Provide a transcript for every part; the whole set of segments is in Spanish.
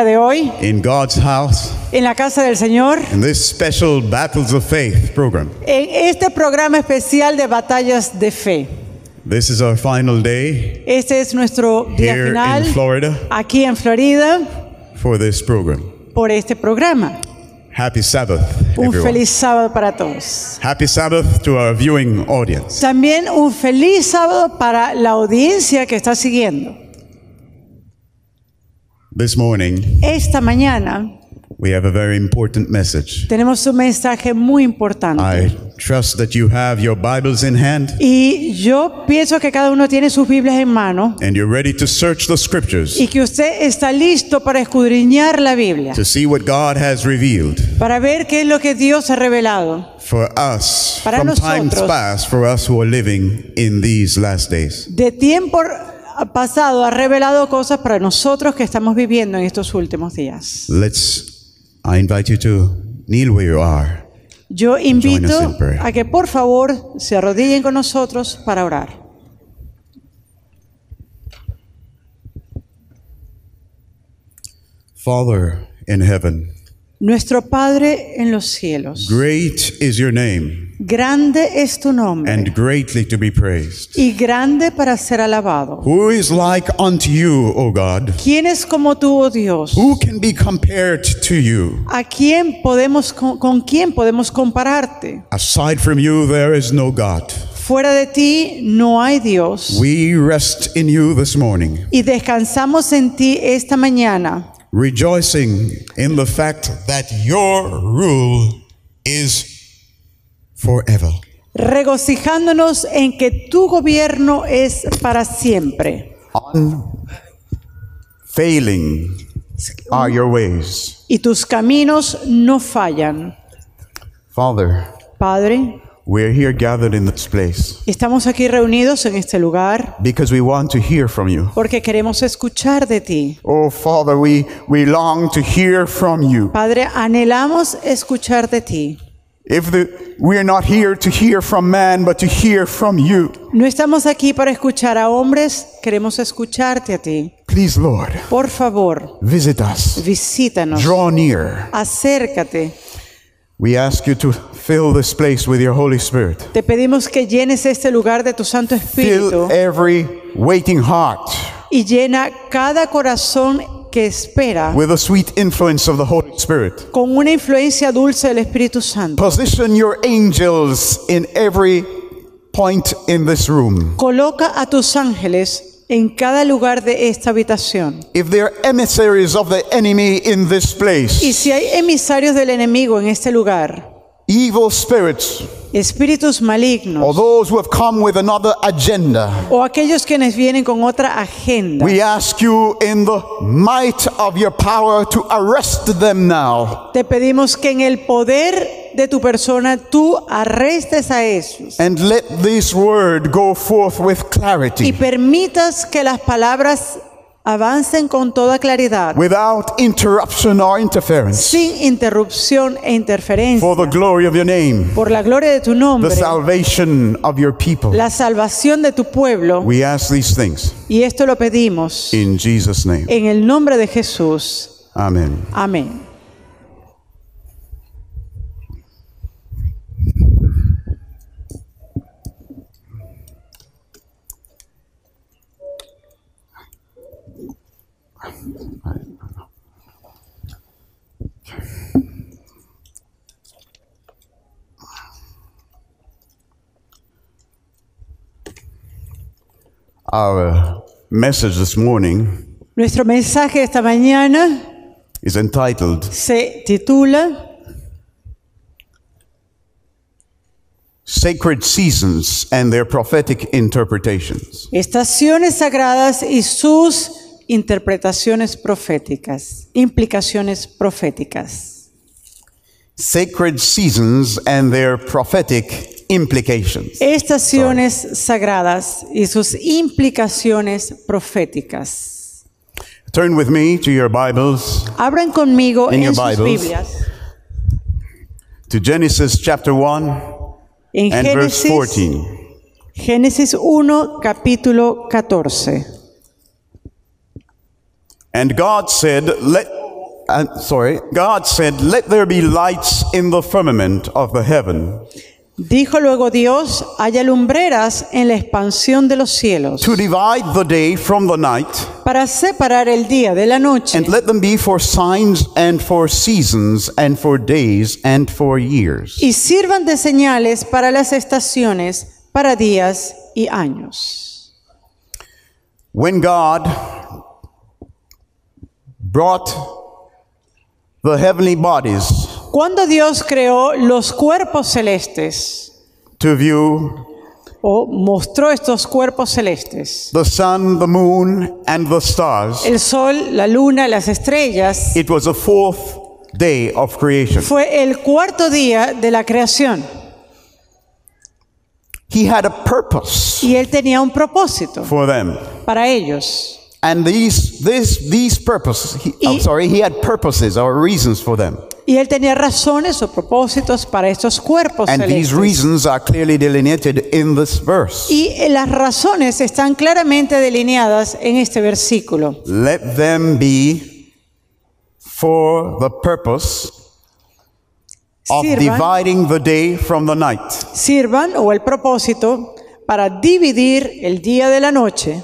de hoy in God's house en la casa del Señor in this special Battles of Faith program. en este programa especial de batallas de fe. This is our final day Este es nuestro día here final in Florida aquí en Florida for this program. por este programa. Happy Sabbath, Un everyone. feliz sábado para todos. Happy Sabbath to our viewing audience. También un feliz sábado para la audiencia que está siguiendo. This morning, Esta mañana we have a very important message. tenemos un mensaje muy importante. I trust that you have your Bibles in hand Y yo pienso que cada uno tiene sus Biblias en mano and you're ready to search the scriptures y que usted está listo para escudriñar la Biblia, to see what God has revealed para ver qué es lo que Dios ha revelado. for us Para from times nosotros. past, for us who are living in these last days. De tiempo pasado ha revelado cosas para nosotros que estamos viviendo en estos últimos días. I invite you to kneel where you are. Yo Join us invito in prayer. a que por favor se arrodillen con nosotros para orar. Father in heaven, Nuestro Padre en los cielos, great is your name grande es tu nombre and greatly to be praised. y grande para ser alabado. Who is like unto you, O God? ¿Quién es como tú, oh Dios? Who can be compared to you? ¿A quién podemos con quién podemos compararte? Aside from you, there is no God. Fuera de ti no hay Dios. We rest in you this morning, Y descansamos en ti esta mañana, rejoicing in the fact that your rule is forever. regocijándonos en que tu gobierno es para siempre. Unfailing are your ways. Y tus caminos no fallan. Father, Padre, we're here gathered in this place estamos aquí reunidos en este lugar because we want to hear from you. porque queremos escuchar de ti. Oh, Father, we long to hear from you. Padre, anhelamos escuchar de ti. We are not here to hear from man, but to hear from you. No estamos aquí para escuchar a hombres, queremos escucharte a ti. Please, Lord, Por favor, visit us. visítanos, Draw near. acércate. We ask you to fill this place with your Holy Spirit. Te pedimos que llenes este lugar de tu Santo Espíritu Fill every waiting heart y llena cada corazón que espera with the sweet influence of the Holy Spirit. con una influencia dulce del Espíritu Santo. Position your angels in every point in this room. Coloca a tus ángeles en cada lugar de esta habitación. If there are emissaries of the enemy in this Y place, si hay emisarios del enemigo en este lugar, evil spirits, espíritus or malignos, those who have come with another agenda, o aquellos quienes vienen con otra agenda, we ask you in the might of your power to arrest them now te pedimos que en el poder de tu persona tú arrestes a esos and let this word go forth with y clarity, permitas que las palabras avancen con toda claridad, without interruption or interference, sin interrupción e interferencia, for the glory of your name, por la gloria de tu the nombre, salvation of your people. la salvación de tu pueblo. We ask these things Y esto lo pedimos in Jesus' name. en el nombre de Jesús. Amen. Amén. Our message this morning Nuestro mensaje esta mañana is entitled se titula Sacred Seasons and Their Prophetic Interpretations. Estaciones sagradas y sus interpretaciones proféticas, implicaciones proféticas. Sacred Seasons and Their Prophetic Implications. Estaciones sagradas y sus implicaciones proféticas. Turn with me to your Bibles, Abran conmigo In your en sus Bibles. Biblias to Genesis chapter 1 en and verse Génesis, 14. Génesis 1, capítulo 14. And God said, let God said, "Let there be lights in the firmament of the heaven Dijo luego Dios, haya lumbreras en la expansión de los cielos, to divide the day from the night, para separar el día de la noche, and let them be for signs and for seasons and for days and for years." y sirvan de señales para las estaciones, para días y años. When God brought the heavenly bodies Cuando Dios creó los cuerpos celestes, to view, o mostró estos cuerpos celestes, the sun, the moon, and the stars, el sol, la luna, las estrellas, it was the fourth day of creation. fue el cuarto día de la creación. He had a purpose Y Él tenía un propósito for them. para ellos. And these purposes, he had purposes or reasons for them. Y Él tenía razones o propósitos para estos cuerpos And these celestes. reasons are clearly delineated in this verse. Y las razones están claramente delineadas en este versículo. Let them be for the purpose of dividing the day from the night. Sirvan, o el propósito, para dividir el día de la noche.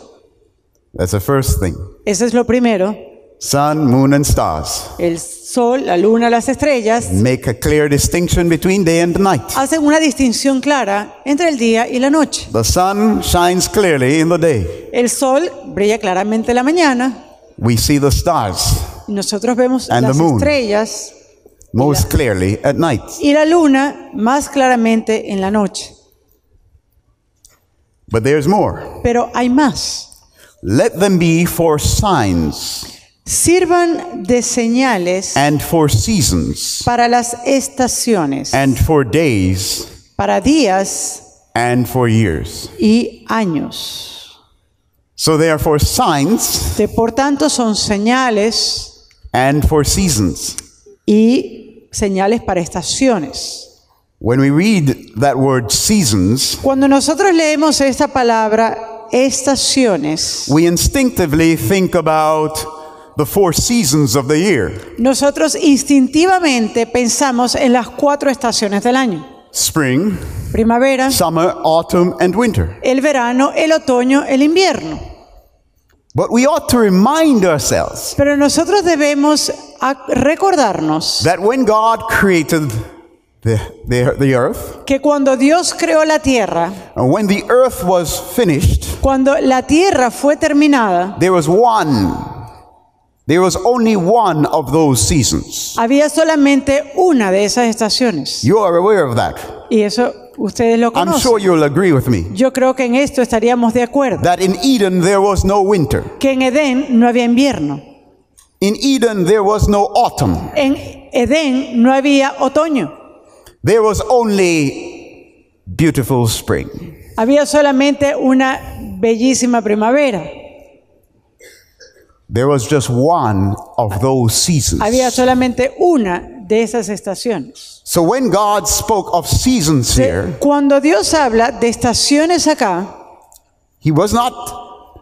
That's the first thing. Eso es lo primero. Sun, moon, and stars El sol, la luna, las estrellas make a clear distinction between day and night. hacen una distinción clara entre el día y la noche. The sun shines clearly in the day. El sol brilla claramente en la mañana We see the stars y nosotros vemos And the las moon. estrellas most clearly at night. y la luna más claramente en la noche. But there's more. Pero hay más. Let them be for signs Sirvan de señales and for seasons para las estaciones, and for days para días and for years. y años. So they are for signs Por tanto, son señales and for seasons. y señales para estaciones. When we read that word seasons, Cuando nosotros leemos esta palabra, estaciones, we instinctively think about the 4 seasons of the year: nosotros instintivamente pensamos en las 4 estaciones del año: spring, primavera, summer, autumn, and winter. el verano, el otoño, el invierno. But we ought to remind ourselves Pero nosotros debemos recordarnos that when God created the earth, que cuando Dios creó la tierra, and when the earth was finished, cuando la tierra fue terminada, there was only one of those seasons. había solamente una de esas estaciones. You are aware of that. Y eso ustedes lo I'm conocen. sure you'll agree with me. Yo creo que en esto estaríamos de acuerdo. That in Eden there was no winter. Que en Edén no había invierno. In Eden there was no autumn. En Edén no había otoño. There was only beautiful spring. Había solamente una bellísima primavera. There was just one of those seasons. Había solamente una de esas estaciones. So when God spoke of seasons here, Cuando Dios habla de estaciones acá, He was not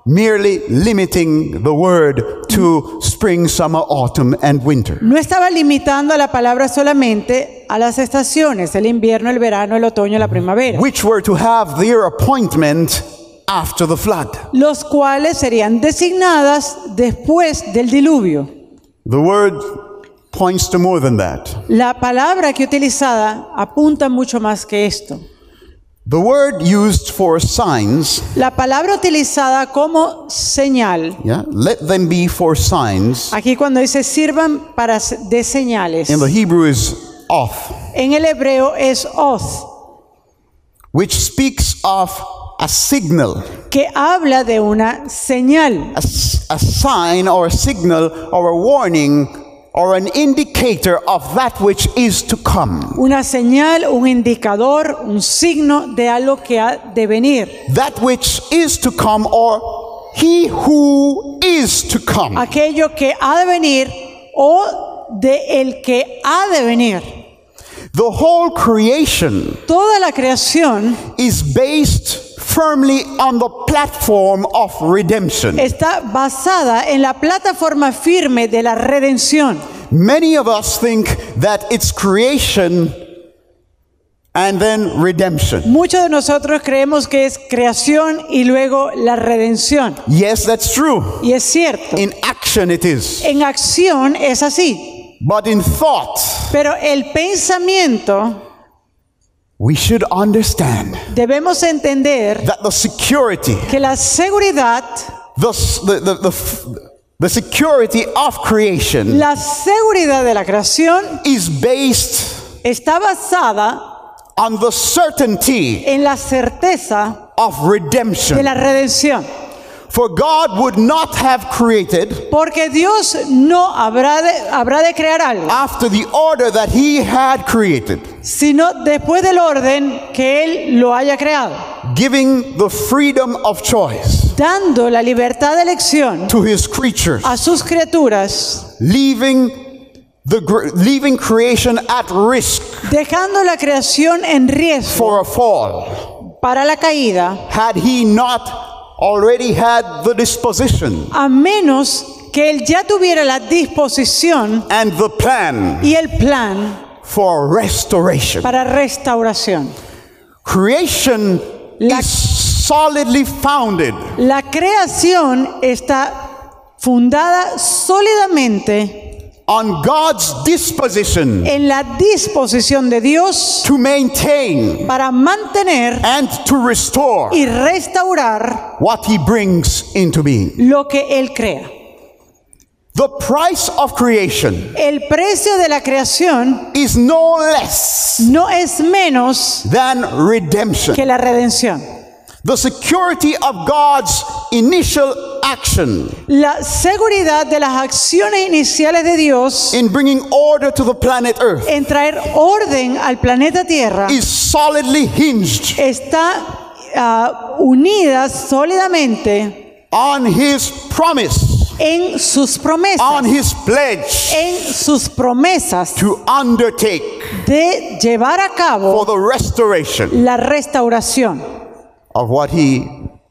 merely limiting the word to spring, summer, autumn, and winter. no estaba limitando a la palabra solamente a las estaciones: el invierno, el verano, el otoño, la primavera, Which were to have their appointment after the flood. los cuales serían designadas después del diluvio. The word points to more than that. La palabra que utilizada apunta mucho más que esto. The word used for signs, La palabra utilizada como señal, let them be for signs, aquí cuando dice sirvan de señales, in the Hebrew is oth, en el hebreo es oz, which speaks of a signal, que habla de una señal, a sign or a signal or a warning or an indicator of that which is to come. una señal, un indicador, un signo de algo que ha de venir, That which is to come, or he who is to come. aquello que ha de venir o de el que ha de venir. The whole creation Toda la creación is based firmly on the platform of redemption. está basada en la plataforma firme de la redención. Many of us think that it's creation and then redemption. Muchos de nosotros creemos que es creación y luego la redención. Yes, that's true. Y es cierto. In action it is. En acción es así. But in thought, Pero el pensamiento, we should understand debemos entender that the security, que la seguridad, the security of creation la seguridad de la creación is based está basada on the certainty en la certeza of de redemption. la redención. For God would not have created Porque Dios no habrá de crear algo, after the order that He had created, sino después del orden que Él lo haya creado, giving the freedom of choice dando la libertad de elección to His creatures, a sus criaturas, leaving creation at risk dejando la creación en riesgo for a fall, para la caída, had He not already had the disposition a menos que Él ya tuviera la disposición and the plan y el plan for restoration. para restauración. Creation La- is solidly founded La creación está fundada sólidamente on God's disposition en la disposición de Dios to maintain para mantener and to restore y restaurar what He brings into being. lo que Él crea. The price of creation El precio de la creación is no less no es menos than redemption. que la redención. The security of God's initial action La seguridad de las acciones iniciales de Dios in bringing order to the planet Earth en traer orden al planeta Tierra is solidly hinged está unida sólidamente on His promise, en sus promesas, on His pledge en sus promesas to undertake de llevar a for cabo the restoration la restauración of what He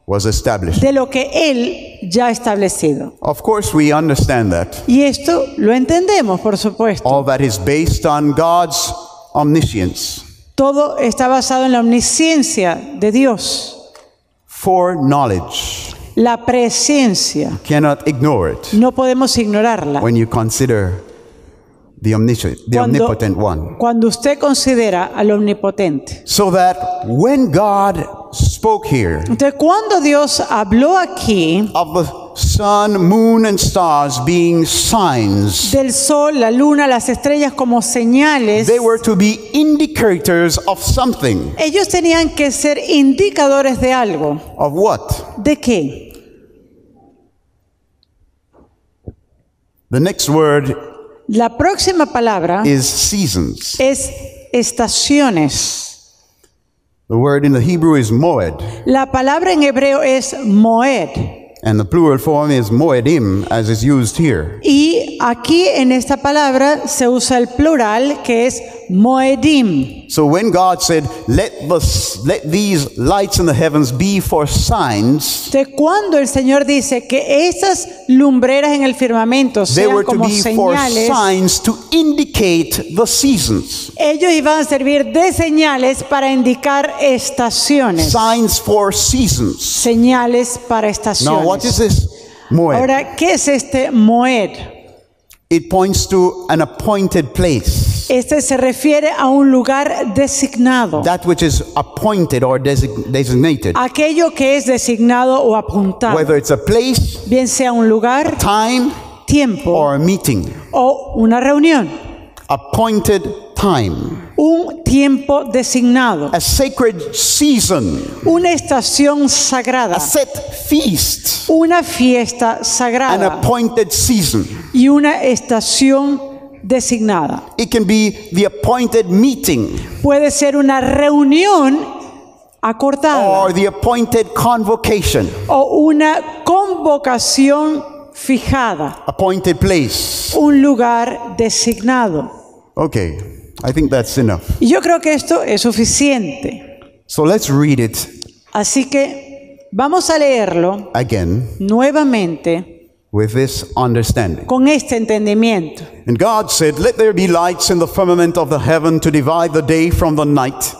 was established. de lo que Él ya ha establecido. Of course, we understand that. Y esto lo entendemos, por supuesto. All that is based on God's omniscience, Todo está basado en la omnisciencia de Dios, foreknowledge. la presciencia. Cannot ignore it No podemos ignorarla. when you consider the omnipotent one. Cuando usted considera al omnipotente. So that when God spoke here Entonces, cuando Dios habló aquí of the sun, moon, and stars being signs, del sol, la luna, las estrellas como señales, they were to be indicators of something. ellos tenían que ser indicadores de algo. Of what? ¿De qué? The next word La próxima palabra is seasons. es estaciones. The word in the Hebrew is moed, La palabra en hebreo es moed. and the plural form is moedim, as is used here. Y aquí en esta palabra se usa el plural que es moedim. So when God said, let these lights in the heavens be for signs, De cuando el Señor dice que esas lumbreras en el firmamento they sean were to como be for señales, signs to indicate the seasons. ellos iban a servir de señales para indicar estaciones. Signs for seasons. Señales para Now, what is estaciones. this? Moed. Ahora, ¿qué es este moed? It points to an appointed place. Este se refiere a un lugar designado. That which is appointed or designated. Aquello que es designado o apuntado. Whether it's a place, Bien sea un lugar, time, tiempo or a meeting. o una reunión. Appointed time. Un tiempo designado. A sacred season. Una estación A sagrada. set feast. Una fiesta An sagrada. appointed season. Y una estación designada. It can be the appointed meeting Puede ser una reunión acordada or the appointed convocation. o una convocación fijada. Appointed place. Un lugar designado. Okay, I think that's enough. Y yo creo que esto es suficiente. So let's read it Así que vamos a leerlo again nuevamente with this understanding. con este entendimiento. And God said, "Let there be lights in the firmament of the heaven to divide the day from the night,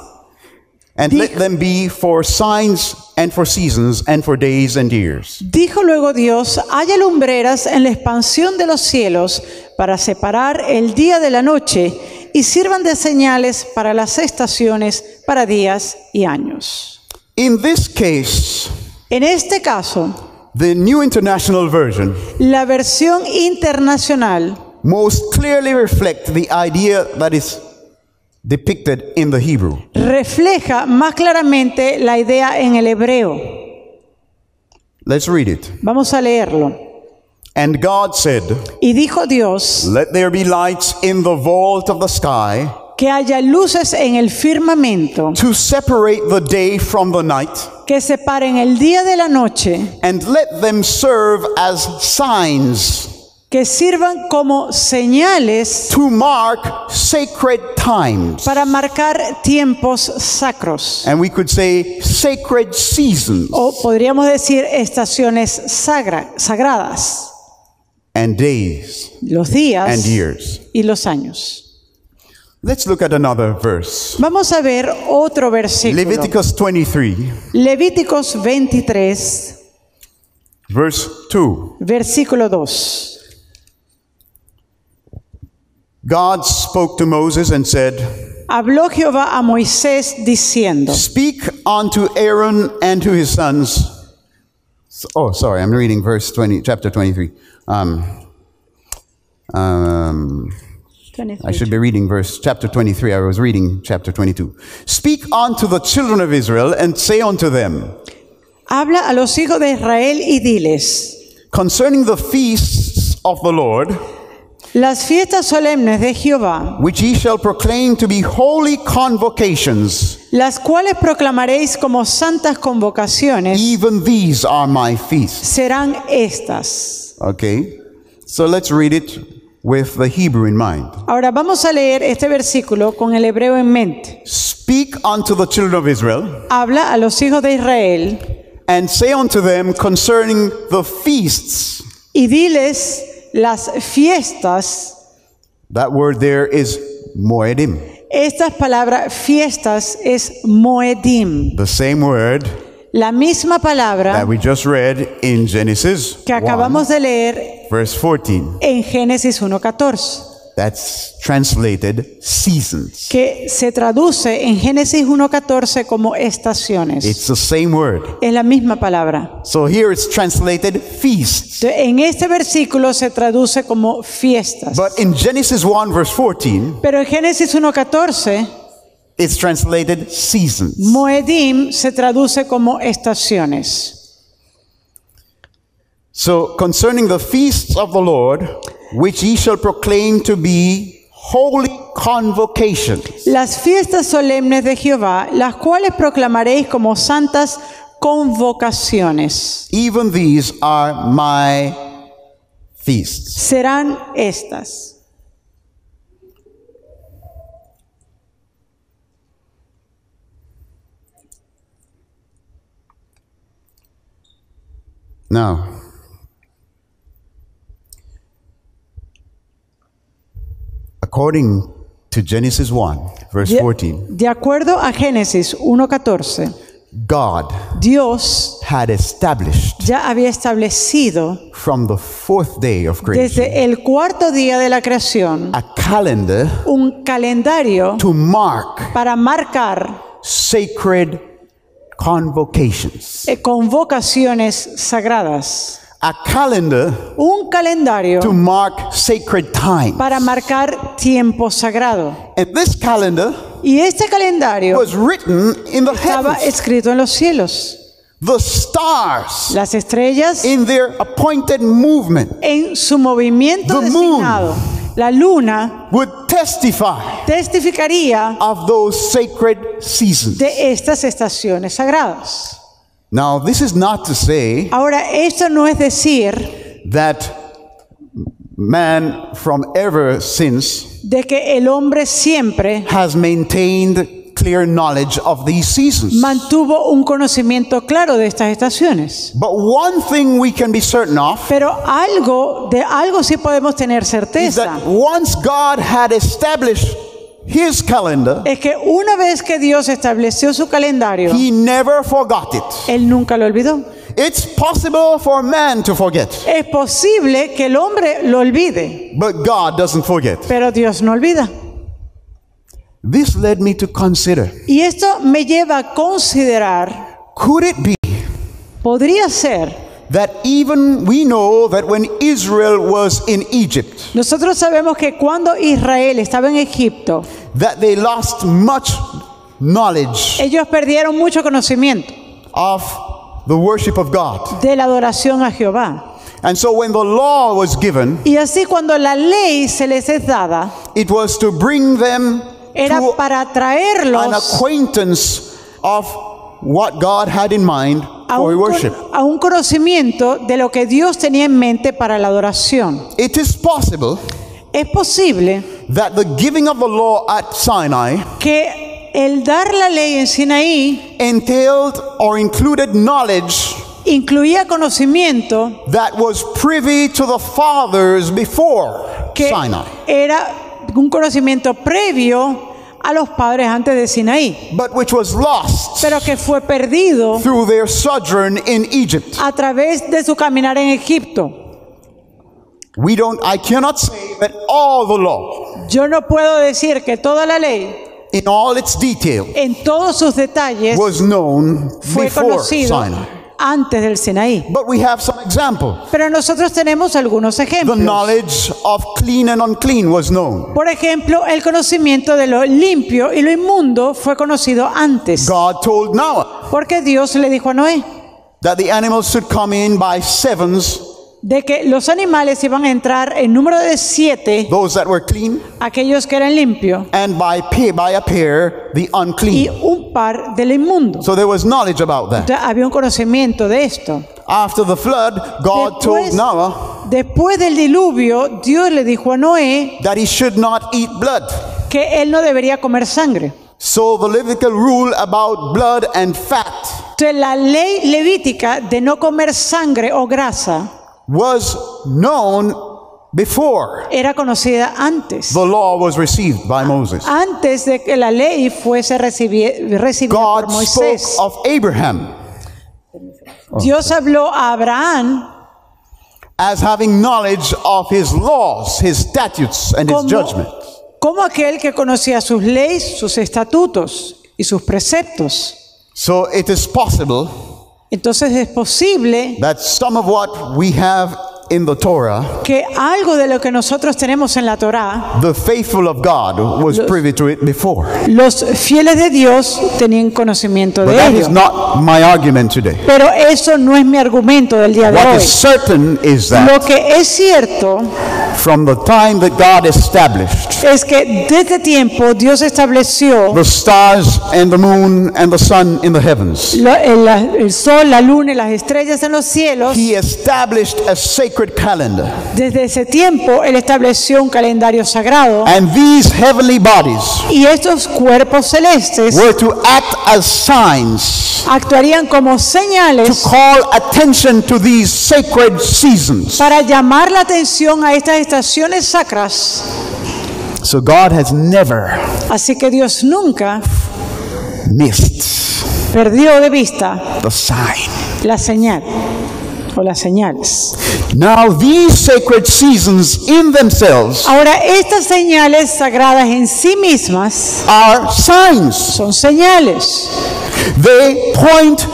and let them be for signs and for seasons and for days and years." Dijo luego Dios, haya lumbreras en la expansión de los cielos para separar el día de la noche y sirvan de señales para las estaciones, para días y años. In this case, En este caso, the New International Version la versión internacional most clearly reflects the idea that is depicted in the Hebrew. refleja más claramente la idea en el hebreo. Let's read it. Vamos a leerlo. And God said, Y dijo Dios, "Let there be lights in the vault of the sky que haya luces en el firmamento to separate the day from the night, que separen el día de la noche, and let them serve as signs que sirvan como señales to mark sacred times." para marcar tiempos sacros. And we could say sacred seasons O podríamos decir estaciones sagradas, and days los días and years. y los años. Let's look at another verse. Vamos a ver otro versículo. Leviticus 23, Levíticos 23, verse 2. versículo 2. God spoke to Moses and said, Habló Jehová a Moisés diciendo, "Speak unto Aaron and to his sons." Oh, sorry, I'm reading verse 20, chapter 23. I should be reading chapter 23. I was reading chapter 22. "Speak unto the children of Israel and say unto them, habla a los hijos de Israel y diles, concerning the feasts of the Lord, las fiestas solemnes de Jehová, which ye shall proclaim to be holy convocations, las cuales proclamaréis como santas convocaciones, even these are my feasts." serán estas. Okay, so let's read it with the Hebrew in mind. Ahora vamos a leer este versículo con el hebreo en mente. "Speak unto the children of Israel, Habla a los hijos de Israel and say unto them concerning the feasts." y diles las fiestas. That word there is Moedim. Estas palabras fiestas es Moedim. The same word La misma palabra that we just read in Genesis que 1, acabamos de leer verse 14. en Génesis 1:14, That's translated seasons. que se traduce en Génesis 1:14 como estaciones. It's the same word. Es la misma palabra. So here it's translated feasts. Entonces, en este versículo se traduce como fiestas. But in Genesis 1, verse 14, Pero en Génesis 1:14, it's translated seasons. Moedim se traduce como estaciones. So concerning the feasts of the Lord, which ye shall proclaim to be holy convocations, Las fiestas solemnes de Jehová, las cuales proclamaréis como santas convocaciones, even these are my feasts. serán estas. Now, according to Genesis 1, verse 14, De acuerdo a Génesis 1:14, God Dios had established ya había establecido from the fourth day of creation desde el cuarto día de la creación a calendar un calendario to mark para marcar sacred convocations. convocaciones sagradas. A calendar Un calendario to mark sacred time. para marcar tiempo sagrado. And this calendar Y este calendario was written in the estaba heavens. escrito en los cielos. The stars Las estrellas in their appointed movement en su movimiento The moon. designado. La luna would testify testificaría of those sacred seasons. de estas estaciones sagradas. Now, this is not to say Ahora, esto no es decir that man from ever since de que el hombre siempre has maintained clear knowledge of these seasons. mantuvo un conocimiento claro de estas estaciones. But one thing we can be certain of Pero de algo sí podemos tener is certeza. that once God had established His calendar, Es que una vez que Dios estableció su calendario, He never forgot it. Él nunca lo olvidó. It's possible for man to forget, Es posible que el hombre lo olvide, but God doesn't forget. pero Dios no olvida. This led me to consider, Y esto me lleva a considerar, could it be podría ser, that even we know that when Israel was in Egypt, nosotros sabemos que cuando Israel estaba en Egipto, that they lost much knowledge ellos perdieron mucho conocimiento of the worship of God. de la adoración a Jehová. And so when the law was given, Y así cuando la ley se les es dada, it was to bring them era to para an traerlos acquaintance of what God had in mind a for un, worship. a un conocimiento de lo que Dios tenía en mente para la adoración. It is possible Es posible that the giving of the law at Sinai que el dar la ley en Sinaí entailed or included knowledge incluía conocimiento that was privy to the fathers before que Sinai, era un conocimiento previo a los padres antes de Sinaí, but which was lost pero que fue perdido through their sojourn in Egypt. a través de su caminar en Egipto. I cannot say that all the law, Yo no puedo decir que toda la ley, in all its detail, en todos sus detalles, was known fue before conocido Sinai. antes del Sinaí. But we have some example. Pero nosotros tenemos algunos The ejemplos. knowledge of clean and unclean was known. Por ejemplo, el conocimiento de lo limpio y lo inmundo fue conocido antes, God told Noah porque Dios le dijo a Noé that the animals should come in by sevens, de que los animales iban a entrar en número de 7, those that were clean, aquellos que eran limpios, and by a pair, the y unclean. un par de lo inmundo. So there was knowledge about that. Ya había un conocimiento de esto. After the flood, God told Noah Después del diluvio, Dios le dijo a Noé that he should not eat blood. que él no debería comer sangre. So the Levitical rule about blood and fat Entonces, la ley levítica de no comer sangre o grasa was known before era conocida antes. the law was received by Moses. Antes de que la ley fuese recibida por God spoke Moisés. of Abraham Dios habló a Abraham as having knowledge of his laws, his statutes, and his judgments. como aquel que conocía sus leyes, sus estatutos y sus preceptos. So it is possible Entonces es posible that some of what we have in the Torah, que algo de lo que nosotros tenemos en la Torá, the faithful of God was privy to it before. los fieles de Dios tenían conocimiento But de that ello. is not my argument today. Pero eso no es mi argumento del día de What hoy. is certain is Lo that que es cierto from the time that God established es que desde tiempo Dios estableció the stars and the moon and the sun in the heavens, el sol, la luna y las estrellas en los cielos. He established a sacred calendar. Desde ese tiempo Él estableció un calendario sagrado And these heavenly bodies y estos cuerpos celestes were to act as signs actuarían como to señales call attention to these sacred seasons. para llamar la atención a estas estaciones sacras. So God has never Así que Dios nunca missed perdió de vista the sign. la señal o las señales. Now these sacred seasons in themselves Ahora, estas señales sagradas en sí mismas are signs. son señales. They point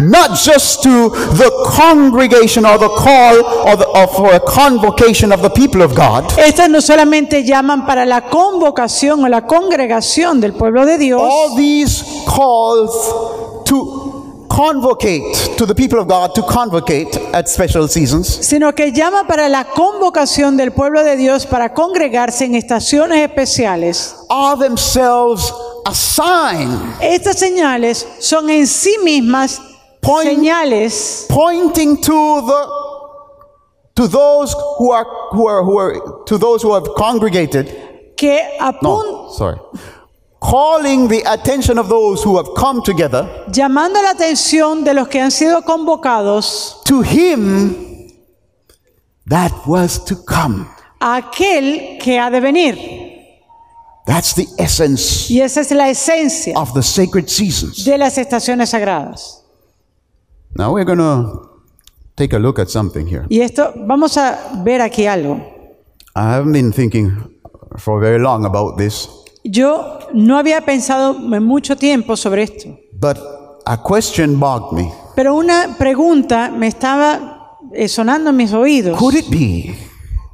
not just to the congregation or the call or for a convocation of the people of God. Estas no solamente llaman para la convocación o la congregación del pueblo de Dios. All these calls to convocate to the people of God to convocate at special seasons Sino que llama para la convocación del pueblo de Dios para congregarse en estaciones especiales. are themselves a sign Estas señales son en sí mismas señales pointing to those who have congregated. que No, sorry. calling the attention of those who have come together llamando la atención de los que han sido convocados to him that was to come. a aquel que ha de venir. That's the essence Y esa es la esencia of the sacred seasons. de las estaciones sagradas. Now we're going to take a look at something here. Y esto, vamos a ver aquí algo. I haven't been thinking for very long about this, Yo no había pensado en mucho tiempo sobre esto, but a question bugged me. pero una pregunta me estaba sonando en mis oídos. Could it be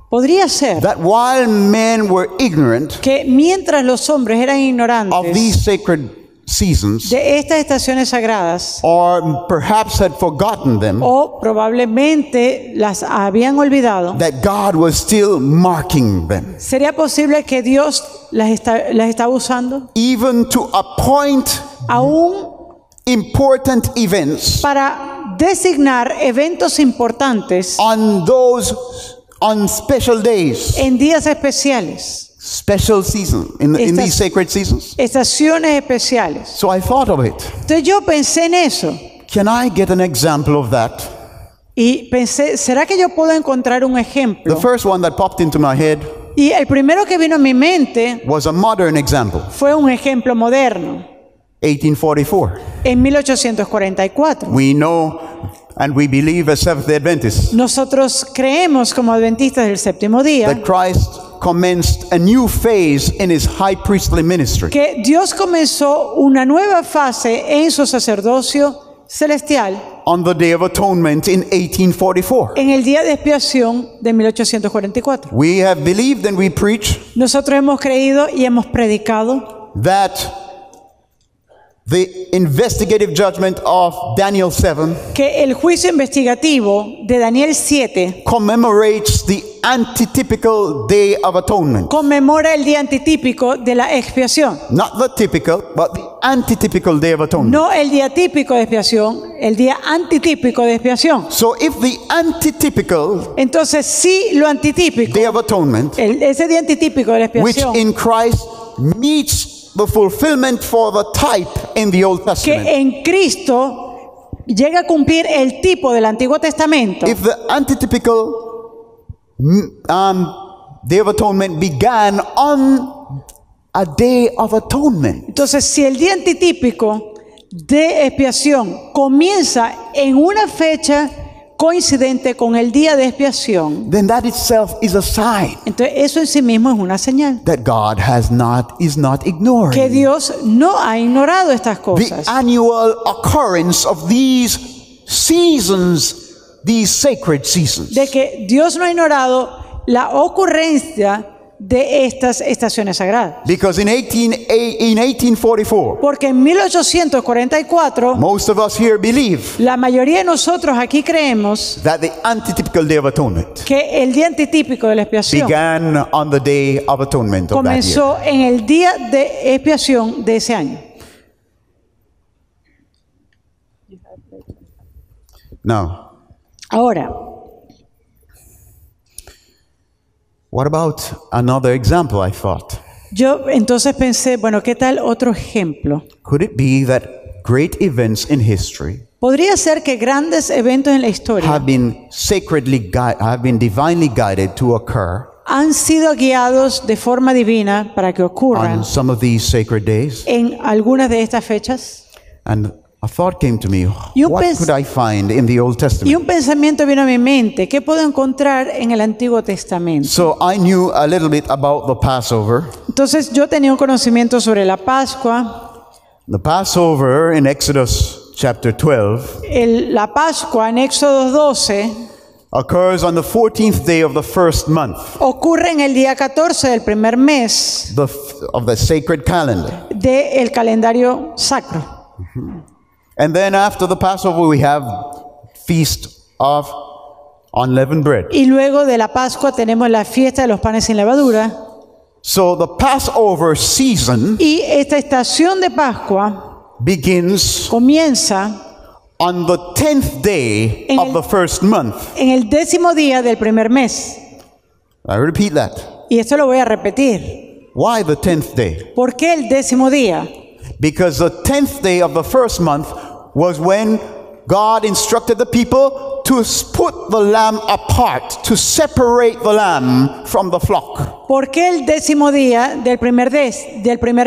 Podría ser that while men were ignorant que mientras los hombres eran of ignorantes these sacred seasons, de estas estaciones sagradas, or perhaps had forgotten them, o probablemente las habían olvidado, that God was still marking them, ¿sería posible que Dios las está usando even to appoint aún important events para designar eventos importantes on special days, en días especiales, special seasons, in these sacred seasons? estaciones especiales? So I thought of it. Entonces yo pensé en eso Can I get an example of that? y pensé, ¿será que yo puedo encontrar un The ejemplo? first one that popped into my head Y el primero que vino a mi mente was a modern example, fue un ejemplo moderno, 1844. en 1844. We know and we believe as Seventh-day Adventists Nosotros creemos como adventistas del séptimo día that Christ commenced a new phase in his high priestly ministry que Dios comenzó una nueva fase en su sacerdocio celestial on the Day of Atonement in 1844. en el día de expiación de 1844. We have believed and we preach Nosotros hemos creído y hemos predicado that the investigative judgment of Daniel 7 que el juicio investigativo de Daniel 7 commemorates the antitypical Day of Atonement. conmemora el día antitípico de la expiación. Not the typical, but the antitypical Day of Atonement. No el día típico de expiación, el día antitípico de expiación. So if the antitypical Entonces, sí, lo antitípico, Day of Atonement, ese día antitípico de la which expiación, in Christ meets the fulfillment for the type in the Old Testament. que en Cristo llega a cumplir el tipo del Antiguo Testamento. If the antitypical Day of Atonement began on a Day of Atonement, Entonces, si el día antitípico de expiación comienza en una fecha coincidente con el día de expiación, then that itself is a sign entonces eso en sí mismo es una señal that God is not que ignoring Dios no ha ignorado estas the cosas. annual occurrence of these seasons, these sacred seasons. De que Dios no ha ignorado la ocurrencia de estas estaciones sagradas. Because in 1844, Porque en 1844, most of us here believe la mayoría de nosotros aquí creemos that the antitypical Day of Atonement que el día antitípico de la expiación began on the Day of Atonement of that year. comenzó en el día de expiación de ese año. Now, Ahora, what about another example, I thought? yo entonces pensé, bueno, ¿qué tal otro ejemplo? Could it be that great events in history Podría ser que grandes eventos en la historia have been divinely guided to occur han sido guiados de forma divina para que ocurran on some of these sacred days? en algunas de estas fechas? And a thought came to me, Y un what pens- could I find in the Old Y Testament? un pensamiento vino a mi mente, ¿qué puedo encontrar en el Antiguo Testamento? So I knew a little bit about the Passover. Entonces yo tenía un conocimiento sobre la Pascua. The Passover in Exodus chapter 12 La Pascua en Éxodo 12 occurs on the 14th day of the first month ocurre en el día 14 del primer mes of the sacred calendar. del calendario sacro. And then after the Passover we have feast of unleavened bread. Y luego de la Pascua tenemos la fiesta de los panes sin levadura. So the Passover season Y esta estación de Pascua begins comienza on the 10th day En of el- the first month. en el 10º día del primer mes. I repeat that. Y esto lo voy a repetir. Why the 10th day? ¿Por qué el 10º día? Because the 10th day of the first month was when God instructed the people to put the lamb apart, to separate the lamb from the flock. ¿Por qué el 10º día del primer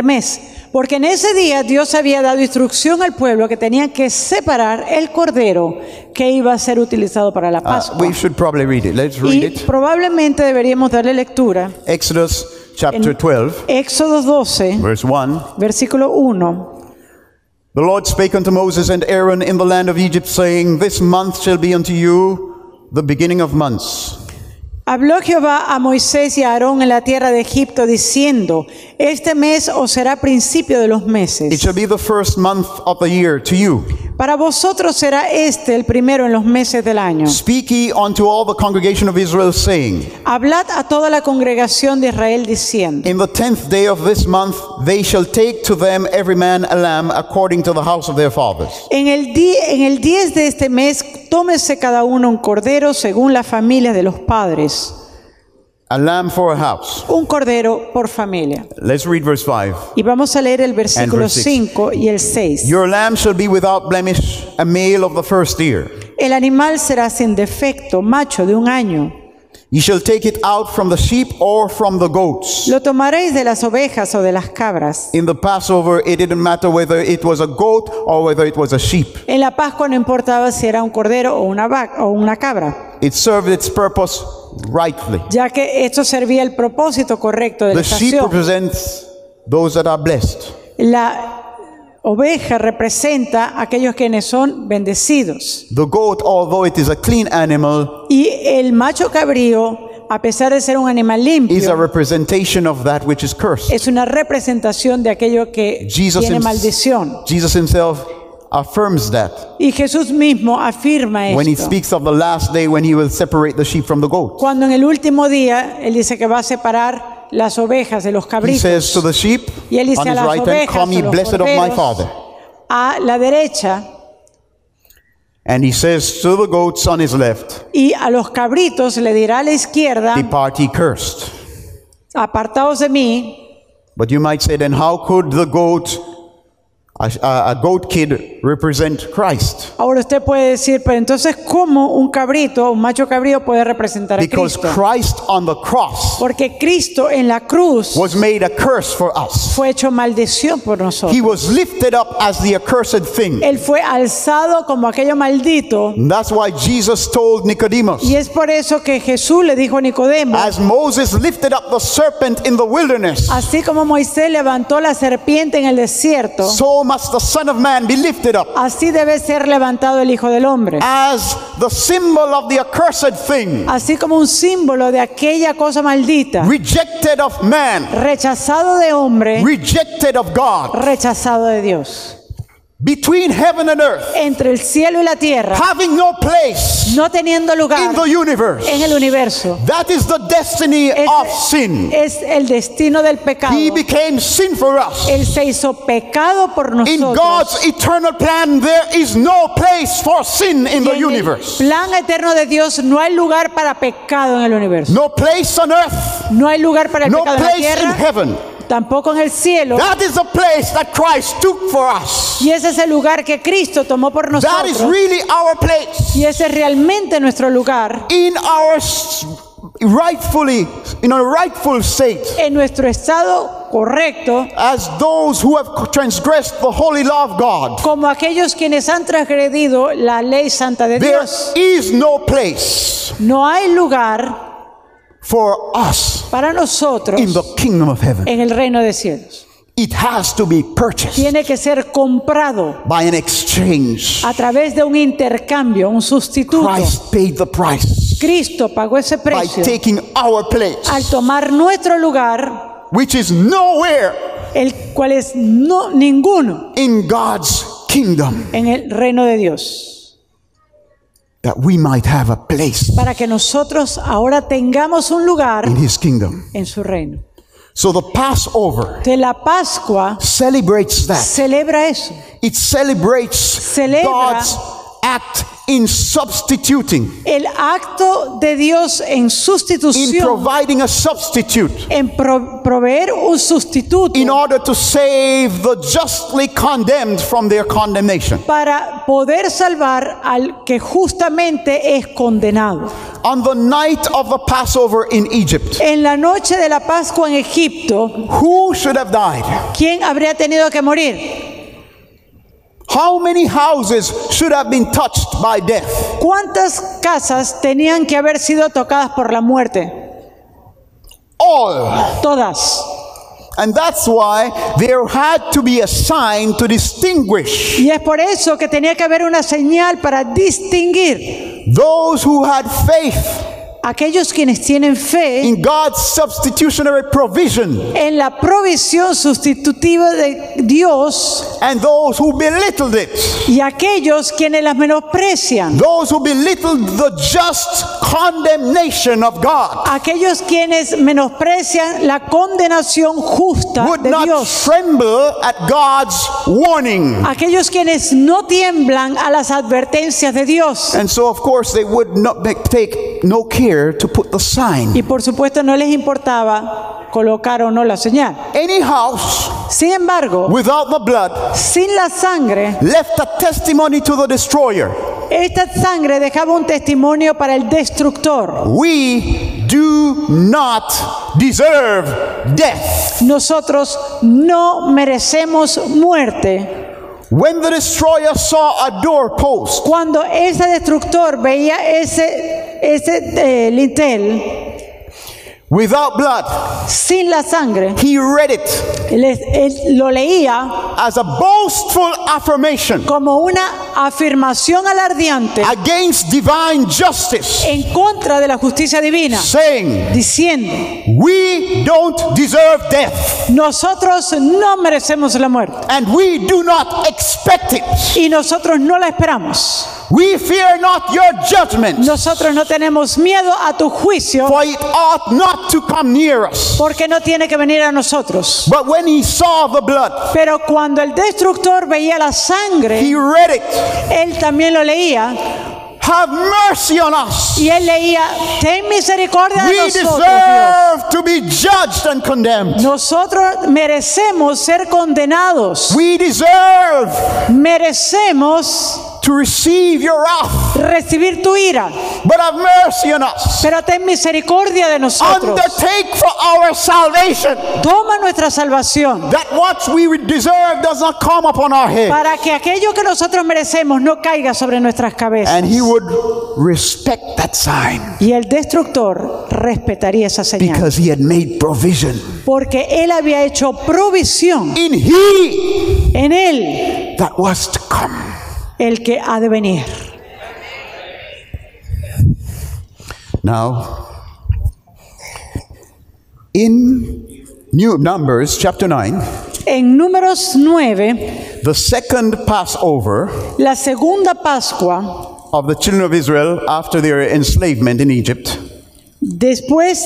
mes? Porque en ese día Dios había dado instrucción al pueblo que tenían que separar el cordero que iba a ser utilizado para la Pascua. We should probably read it. Let's read Y it. probablemente deberíamos darle lectura Exodus chapter en 12, Éxodo 12, verse 1. versículo 1. The Lord spake unto Moses and Aaron in the land of Egypt, saying, This month shall be unto you the beginning of months. Habló Jehová a Moisés y a Aarón en la tierra de Egipto, diciendo, este mes os será principio de los It meses. shall be the first month of the year to you. Para vosotros será este el primero en los meses del año. Speak ye unto all the congregation of Israel, saying, Hablad a toda la congregación de Israel, diciendo, In the 10th day of this month they shall take to them every man a lamb according to the house of their fathers. en el 10 de este mes, tómese cada uno un cordero según la familia de los padres. A lamb for a house. Un cordero por familia. Let's read verse 5. Y vamos a leer el versículo verse 6. 5 y el 6. Your lamb shall be without blemish, a male of the first year. El animal será sin defecto, macho de un año. Ye shall take it out from the sheep or from the goats. Lo tomaréis de las ovejas o de las cabras. In the Passover, it didn't matter whether it was a goat or whether it was a sheep. En la Pascua no importaba si era un cordero o una vaca o una cabra, It served its purpose rightly. ya que esto servía el propósito correcto de la The sheep estación. represents those that are blessed. La oveja representa a aquellos quienes son bendecidos. The goat, although it is a clean animal, Y el macho cabrío, a pesar de ser un animal is a limpio, representation of that which is cursed. es una representación de aquello que tiene maldición. Jesus himself affirms that Y Jesús mismo afirma when he esto. speaks of the last day when he will separate the sheep from the goat. Cuando en el último día, Él dice que va a separar las ovejas de los He says to cabritos. the sheep Y Él dice on a his las right hand, ovejas Come o ye los blessed of my corderos Father. a la derecha, And he says to the goats on his left, y a los cabritos le dirá a la izquierda, Depart ye cursed. apartaos de mí. But you might say, then how could the goat, a goat kid, represent Christ? Ahora usted puede decir, pero entonces, ¿cómo un cabrito, un macho cabrío puede representar a Because Cristo? Christ on the cross Porque Cristo en la cruz was made a curse for us. fue hecho maldición por nosotros. He was lifted up as the accursed thing. Él fue alzado como aquello maldito. And that's why Jesus told Nicodemus, Y es por eso que Jesús le dijo a Nicodemo, as Moses lifted up the serpent in the wilderness, así como Moisés levantó la serpiente en el desierto, so must the Son of Man be lifted up así debe ser levantado el Hijo del Hombre. as the symbol of the accursed thing, Así como un símbolo de aquella cosa maldita, rejected of man, rechazado de hombre, rejected of God, rechazado de Dios. between heaven and earth, Entre el cielo y la tierra, having no place no teniendo lugar in the universe. en el universo. That is the destiny of sin. Es el destino del pecado. He became sin for us. Él se hizo pecado por In nosotros. God's eternal plan, there is no place for sin in Y the en universe. el plan eterno de Dios no hay lugar para pecado en el universo. No place on earth, No hay lugar para el no pecado en la place in tierra, heaven. tampoco en el cielo. That is the place that Christ took for us. Y ese es el lugar que Cristo tomó por That is nosotros. really our place. Y ese es realmente nuestro lugar, In our in a rightful state, en nuestro estado correcto, as those who have transgressed the holy law of God. como aquellos quienes han transgredido la ley santa de There Dios. is no place No hay lugar for us para nosotros in the kingdom of heaven. en el reino de cielos. It has to be purchased Tiene que ser comprado by an exchange. a través de un intercambio, un sustituto. Christ paid the price Cristo pagó ese by precio taking our place, al tomar nuestro lugar, which is nowhere el cual es ninguno in God's kingdom, en el reino de Dios, that we might have a place para que nosotros ahora tengamos un lugar in His kingdom. en su reino. So the Passover De la Pascua celebrates that. celebra eso. It celebrates Celebra God's act in substituting, El acto de Dios en in sustitución, providing a substitute en proveer un sustituto in order to save the justly condemned from their condemnation. para poder salvar al que justamente es condenado. On the night of the Passover in Egypt, En la noche de la Pascua en Egipto, who should have died? ¿quién habría tenido que morir? How many houses should have been touched by death? ¿Cuántas casas tenían que haber sido tocadas por la muerte? All. Todas. And that's why there had to be a sign to distinguish Y es por eso que tenía que haber una señal para distinguir those who had faith aquellos quienes tienen fe in God's substitutionary provision en la provisión sustitutiva de Dios and those who belittled it. y aquellos quienes las menosprecian, Those who belittled the just condemnation of God aquellos quienes menosprecian la condenación justa would de not Dios, tremble at God's warning. aquellos quienes no tiemblan a las advertencias de Dios. And so, of course, they would not take no care to put the sign. Y por supuesto no les importaba colocar o no la señal. Any house Sin embargo, without the blood sin la sangre, left a testimony to the destroyer. esta sangre dejaba un testimonio para el destructor. We do not deserve death. Nosotros no merecemos muerte. When the destroyer saw a doorpost Cuando ese destructor veía ese lintel without blood, sin la sangre, he read it él lo leía as a boastful affirmation como una afirmación alardeante against divine justice, en contra de la justicia divina, saying, diciendo: we don't deserve death, nosotros no merecemos la muerte and we do not expect it. y nosotros no la esperamos. We fear not your judgment, Nosotros no tenemos miedo a tu juicio for it ought not to come near us. porque no tiene que venir a nosotros. But when he saw the blood, Pero cuando el destructor veía la sangre, he read it. él también lo leía Have mercy on us. y él leía: ten misericordia de We nosotros, Dios. deserve to be judged and condemned. Nosotros merecemos ser condenados. We deserve Merecemos to receive your wrath. recibir tu ira. But have mercy on us. Pero ten misericordia de nosotros. Undertake for our salvation, Toma nuestra salvación that what we deserve does not come upon our head. para que aquello que nosotros merecemos no caiga sobre nuestras cabezas. And he would respect that sign Y el destructor respetaría esa señal because he had made provision porque él había hecho provisión in he en él, that was to come. el que ha de venir. Now, in Numbers chapter 9, En Números 9, the second Passover la segunda Pascua, of the children of Israel after their enslavement in Egypt, después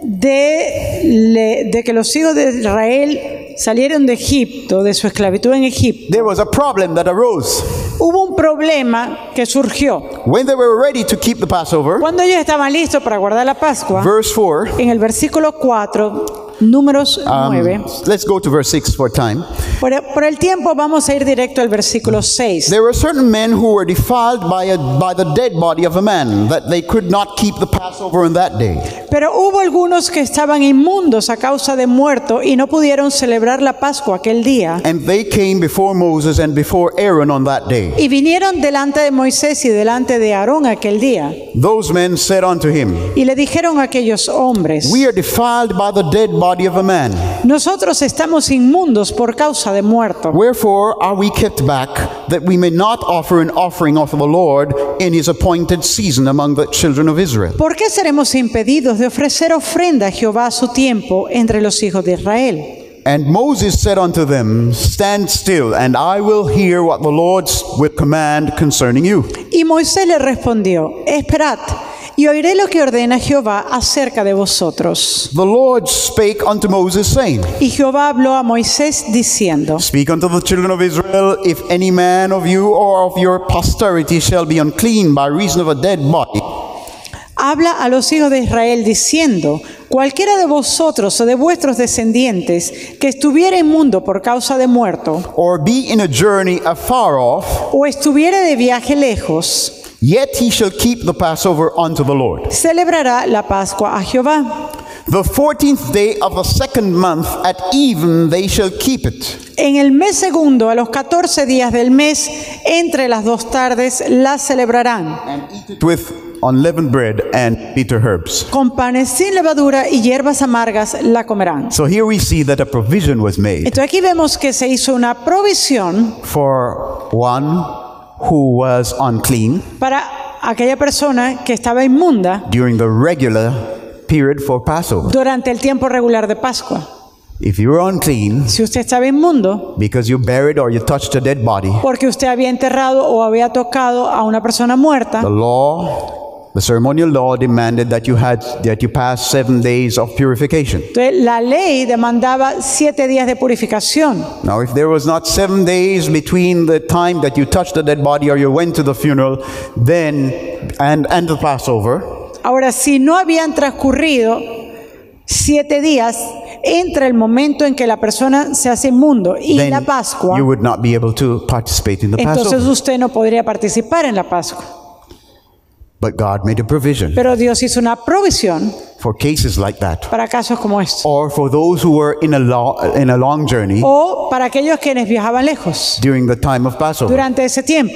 de que los hijos de Israel salieron de Egipto, de su esclavitud en Egipto, there was a problem that arose. hubo un problema que surgió. When they were ready to keep the Passover, Cuando ellos estaban listos para guardar la Pascua, verse 4, en el versículo 4, Números 9, let's go to verse 6 for time. por el tiempo vamos a ir directo al versículo 6. There were certain men who were defiled by the dead body of a man, that they could not keep the Passover on that day. Pero hubo algunos que estaban inmundos a causa de muerto y no pudieron celebrar la Pascua aquel día. And they came before Moses and before Aaron on that day. Y vinieron delante de Moisés y delante de Aarón aquel día. Those men said unto him, Y le dijeron a aquellos hombres: we are defiled by the dead body of a man. nosotros estamos inmundos por causa de muerto. Wherefore are we kept back, that we may not offer an offering of the Lord in his appointed season among the children of Israel? ¿Por qué seremos impedidos de ofrecer ofrenda a Jehová a su tiempo entre los hijos de Israel? And Moses said unto them, stand still, and I will hear what the Lord will command concerning you. Y Moisés le respondió: esperad, y oiré lo que ordena Jehová acerca de vosotros. The Lord spake unto Moses, saying, Y Jehová habló a Moisés diciendo, Speak unto the children of Israel, if any man of you or of your posterity shall be unclean by reason of a dead body, habla a los hijos de Israel diciendo, cualquiera de vosotros o de vuestros descendientes que estuviera inmundo por causa de muerto, or be in a journey afar off, o estuviere de viaje lejos, yet he shall keep the Passover unto the Lord. celebrará la Pascua a Jehová. The 14th day of the second month at even they shall keep it. En el mes segundo, a los 14 días del mes, entre las 2 tardes, la celebrarán. And eat it with unleavened bread and bitter herbs. Con panes sin levadura y hierbas amargas la comerán. So here we see that a provision was made Entonces aquí vemos que se hizo una provisión for one who was unclean para aquella persona que estaba inmunda during the regular period for Passover. durante el tiempo regular de Pascua. If you were unclean Si usted estaba inmundo because you buried or you touched a dead body, porque usted había enterrado o había tocado a una persona muerta, the ceremonial law demanded that you pass 7 days of purification. entonces la ley demandaba 7 días de purificación. Now, if there was not 7 days between the time that you touched the dead body or you went to the funeral, then and the Passover, Ahora, si no habían transcurrido 7 días entre el momento en que la persona se hace inmundo y then la Pascua, you would not be able to participate in the entonces Passover. usted no podría participar en la Pascua. But God made a provision Pero Dios hizo una provisión for cases like that, para casos como estos. or for those who were in a long journey O para aquellos quienes viajaban lejos during the time of Passover, durante ese tiempo,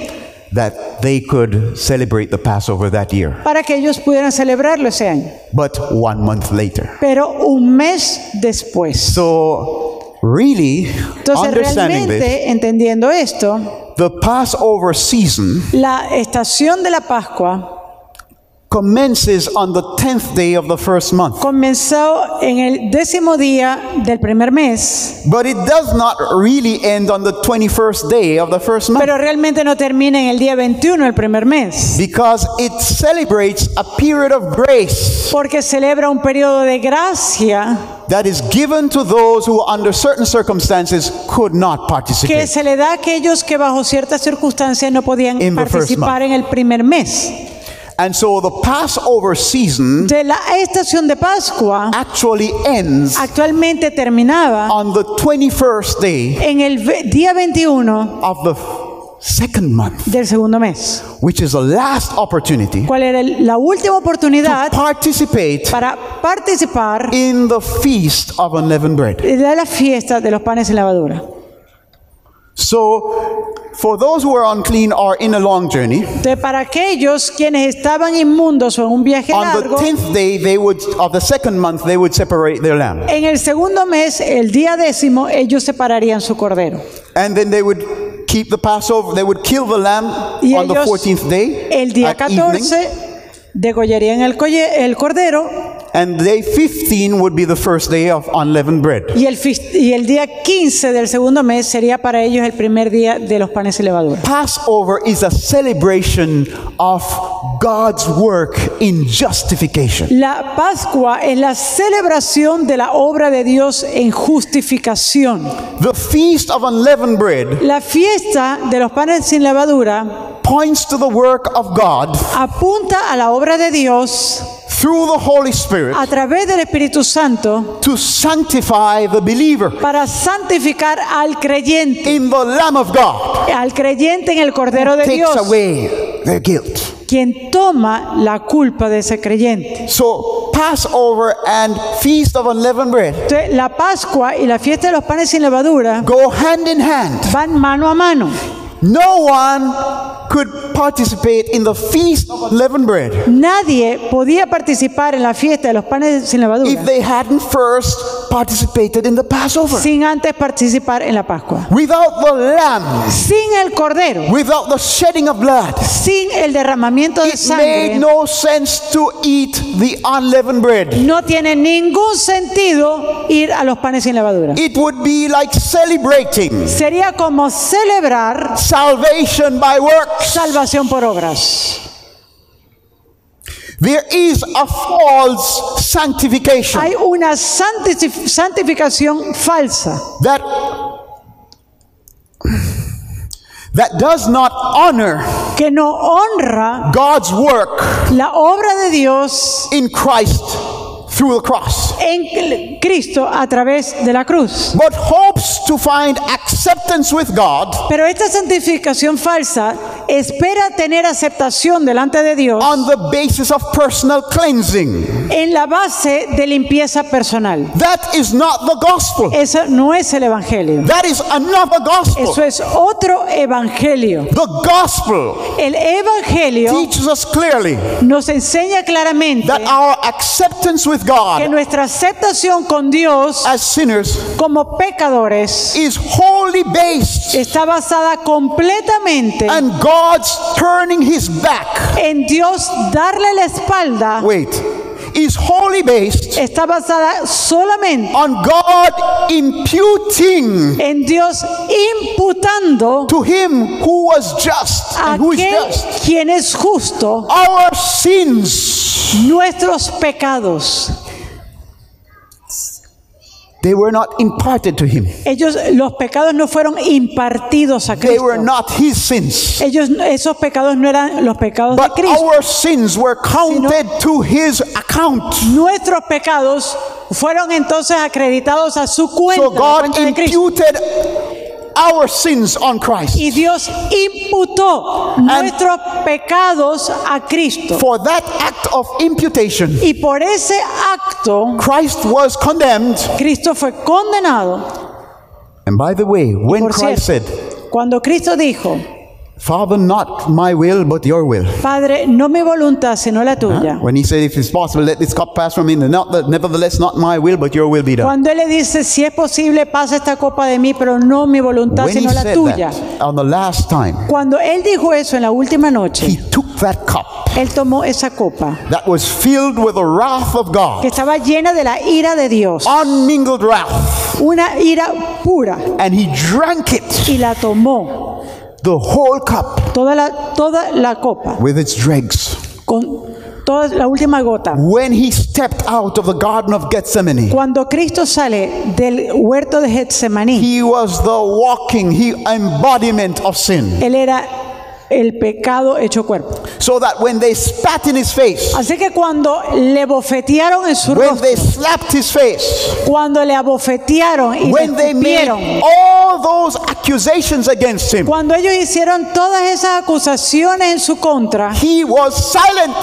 that they could celebrate the Passover that year, para que ellos pudieran celebrarlo ese año. but 1 month later. Pero un mes después. So, really, Entonces, understanding this, realmente, entendiendo esto, the Passover season la estación de la Pascua commences on the 10th day of the first month. comenzó en el 10º día del primer mes, But it does not really end on the 21st day of the first month, pero realmente no termina en el día 21 del primer mes, because it celebrates a period of grace porque celebra un periodo de gracia that is given to those who under certain circumstances could not que participate. se le da a aquellos que bajo ciertas circunstancias no podían In the first participar month. en el primer mes. And so the Passover season De la estación de Pascua actually ends actualmente terminaba on the 21st day en el día 21 of the second month, del segundo mes. which is the last opportunity ¿Cuál era la última oportunidad to participate para participar in the feast of unleavened bread. de la fiesta de los panes sin levadura? So, for those who are unclean or in a long journey, Entonces, para aquellos quienes estaban inmundos o en un viaje on the largo, 10th day of the second month, they would separate their lamb. en el segundo mes, el día 10º, ellos separarían su cordero. And then they would keep the Passover, they would kill the lamb Y on the ellos, 14th day el día at evening. 14, degollarían el cordero, And day 15 would be the first day of unleavened bread. y el día 15 del segundo mes sería para ellos el primer día de los panes sin levadura. Passover is a celebration of God's work in justification. La Pascua es la celebración de la obra de Dios en justificación. The feast of unleavened bread La fiesta de los panes sin levadura points to the work of God apunta a la obra de Dios through the Holy Spirit a través del Espíritu Santo to sanctify the believer para santificar al creyente in the Lamb of God, en el Cordero de takes Dios, away their guilt. quien toma la culpa de ese creyente. So Passover and Feast of Unleavened Bread Entonces, la Pascua y la fiesta de los panes sin levadura go hand in hand. van mano a mano. No one could participate in the Feast of Unleavened Bread Nadie podía participar en la fiesta de los panes sin if levadura they hadn't first participated in the Passover. sin antes participar en la Pascua. Without the lamb, Sin el cordero, without the shedding of blood, sin el derramamiento de it made sangre, no sense to eat the unleavened bread. no tiene ningún sentido ir a los panes sin levadura. It would be like celebrating Sería como celebrar salvation by works. salvación por obras. There is a false sanctification Hay una santificación falsa that does not honor que no honra God's work la obra de Dios in Christ through the cross, en Cristo a través de la cruz. but hopes to find acceptance with God Pero esta santificación falsa espera tener aceptación delante de Dios on the basis of personal cleansing. en la base de limpieza personal. That is not the gospel. Eso no es el evangelio. That is another gospel. Eso es otro evangelio. The gospel El evangelio teaches us clearly nos enseña claramente that our acceptance with que God nuestra aceptación con Dios as sinners como pecadores is wholly based está basada completamente on God's turning his back. en Dios darle la espalda. Wait. Is wholly based Está basada solamente on God imputing en Dios imputando to him who was just a and who is aquel just quien es justo our sins. nuestros pecados. They were not imparted to him. Los pecados no fueron impartidos a They were Cristo. not his sins. Esos pecados no eran los pecados de But Cristo. our sins were counted to his account. Nuestros pecados fueron entonces acreditados a su cuenta, So la God cuenta de Cristo. imputed our sins on Christ. Y Dios imputó nuestros pecados a Cristo. For that act of imputation, Y por ese acto, Christ was condemned. Cristo fue condenado. And by the way, when Por Christ said, cierto, cuando Cristo dijo, Father, not my will, but your will. Padre, no mi voluntad, sino la tuya. When he said, if it's possible, let this cup pass from me. Nevertheless, not my will, but your will be done. Cuando Él le dice, si es posible, pasa esta copa de mí, pero no mi voluntad, When he sino la said tuya. that, on the last time, Cuando Él dijo eso en la última he noche, took that cup Él tomó esa copa that was filled with the wrath of que God, estaba llena de la ira de Dios, unmingled wrath, una ira pura, and he drank it, y la tomó, the whole cup, toda la copa, with its dregs. con toda la última gota. When he stepped out of the Garden of Gethsemane, Cuando Cristo sale del huerto de Getsemaní, he was the walking embodiment of sin. Él era el pecado hecho cuerpo. So that when they spat in his face, Así que cuando le bofetearon en su when rostro, they slapped his face, cuando le abofetearon y le when they made escupieron, all those accusations against him, cuando ellos hicieron todas esas acusaciones en su contra, he was silent.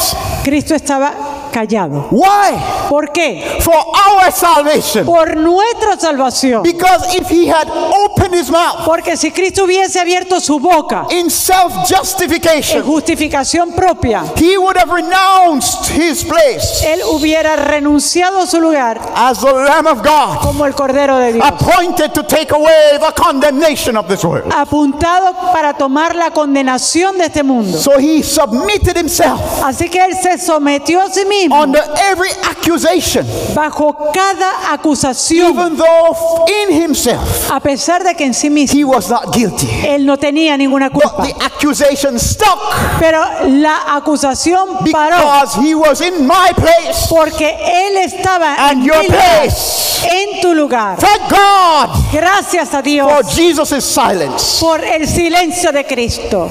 Cristo estaba callado. Why? ¿Por qué? For our salvation. Por nuestra salvación. Because if he had opened his mouth Porque si Cristo hubiese abierto su boca in en self-justification, justificación propia, he would have renounced his place Él hubiera renunciado a su lugar as the Lamb of God, como el Cordero de Dios, appointed to take away the condemnation of this world. apuntado para tomar la condenación de este mundo. So he submitted himself Así que Él se sometió a sí mismo under every accusation, bajo cada acusación, even though in himself a pesar de que en sí mismo he was not guilty. Él no tenía ninguna But culpa. the accusation stuck Pero la acusación paró because he was in my place porque Él estaba and en your mi lugar, place. en tu lugar. Thank God Gracias a Dios for Jesus' silence. por el silencio de Cristo.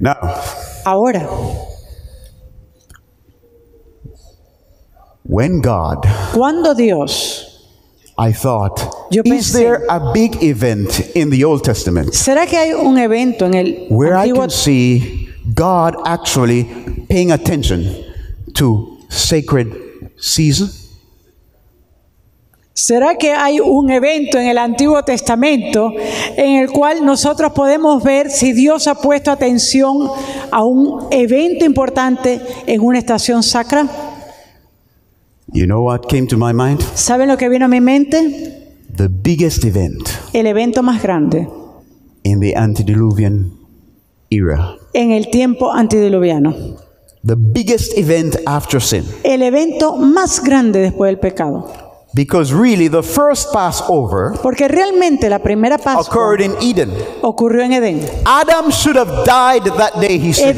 Now, Ahora, when God, cuando Dios, I thought, Yo is pensé- there a big event in the Old Testament ¿será que hay un evento en el where I Antiguo can see God actually paying attention to sacred season? ¿Será que hay un evento en el Antiguo Testamento en el cual nosotros podemos ver si Dios ha puesto atención a un evento importante en una estación sacra? You know what came to my mind? ¿Saben lo que vino a mi mente? The biggest event El evento más grande in the antediluvian era. en el tiempo antediluviano. The biggest event after sin. El evento más grande después del pecado. Because really the first Passover Porque realmente la primera Pascua occurred in Eden. ocurrió en Edén. Adam should have died that day, he said.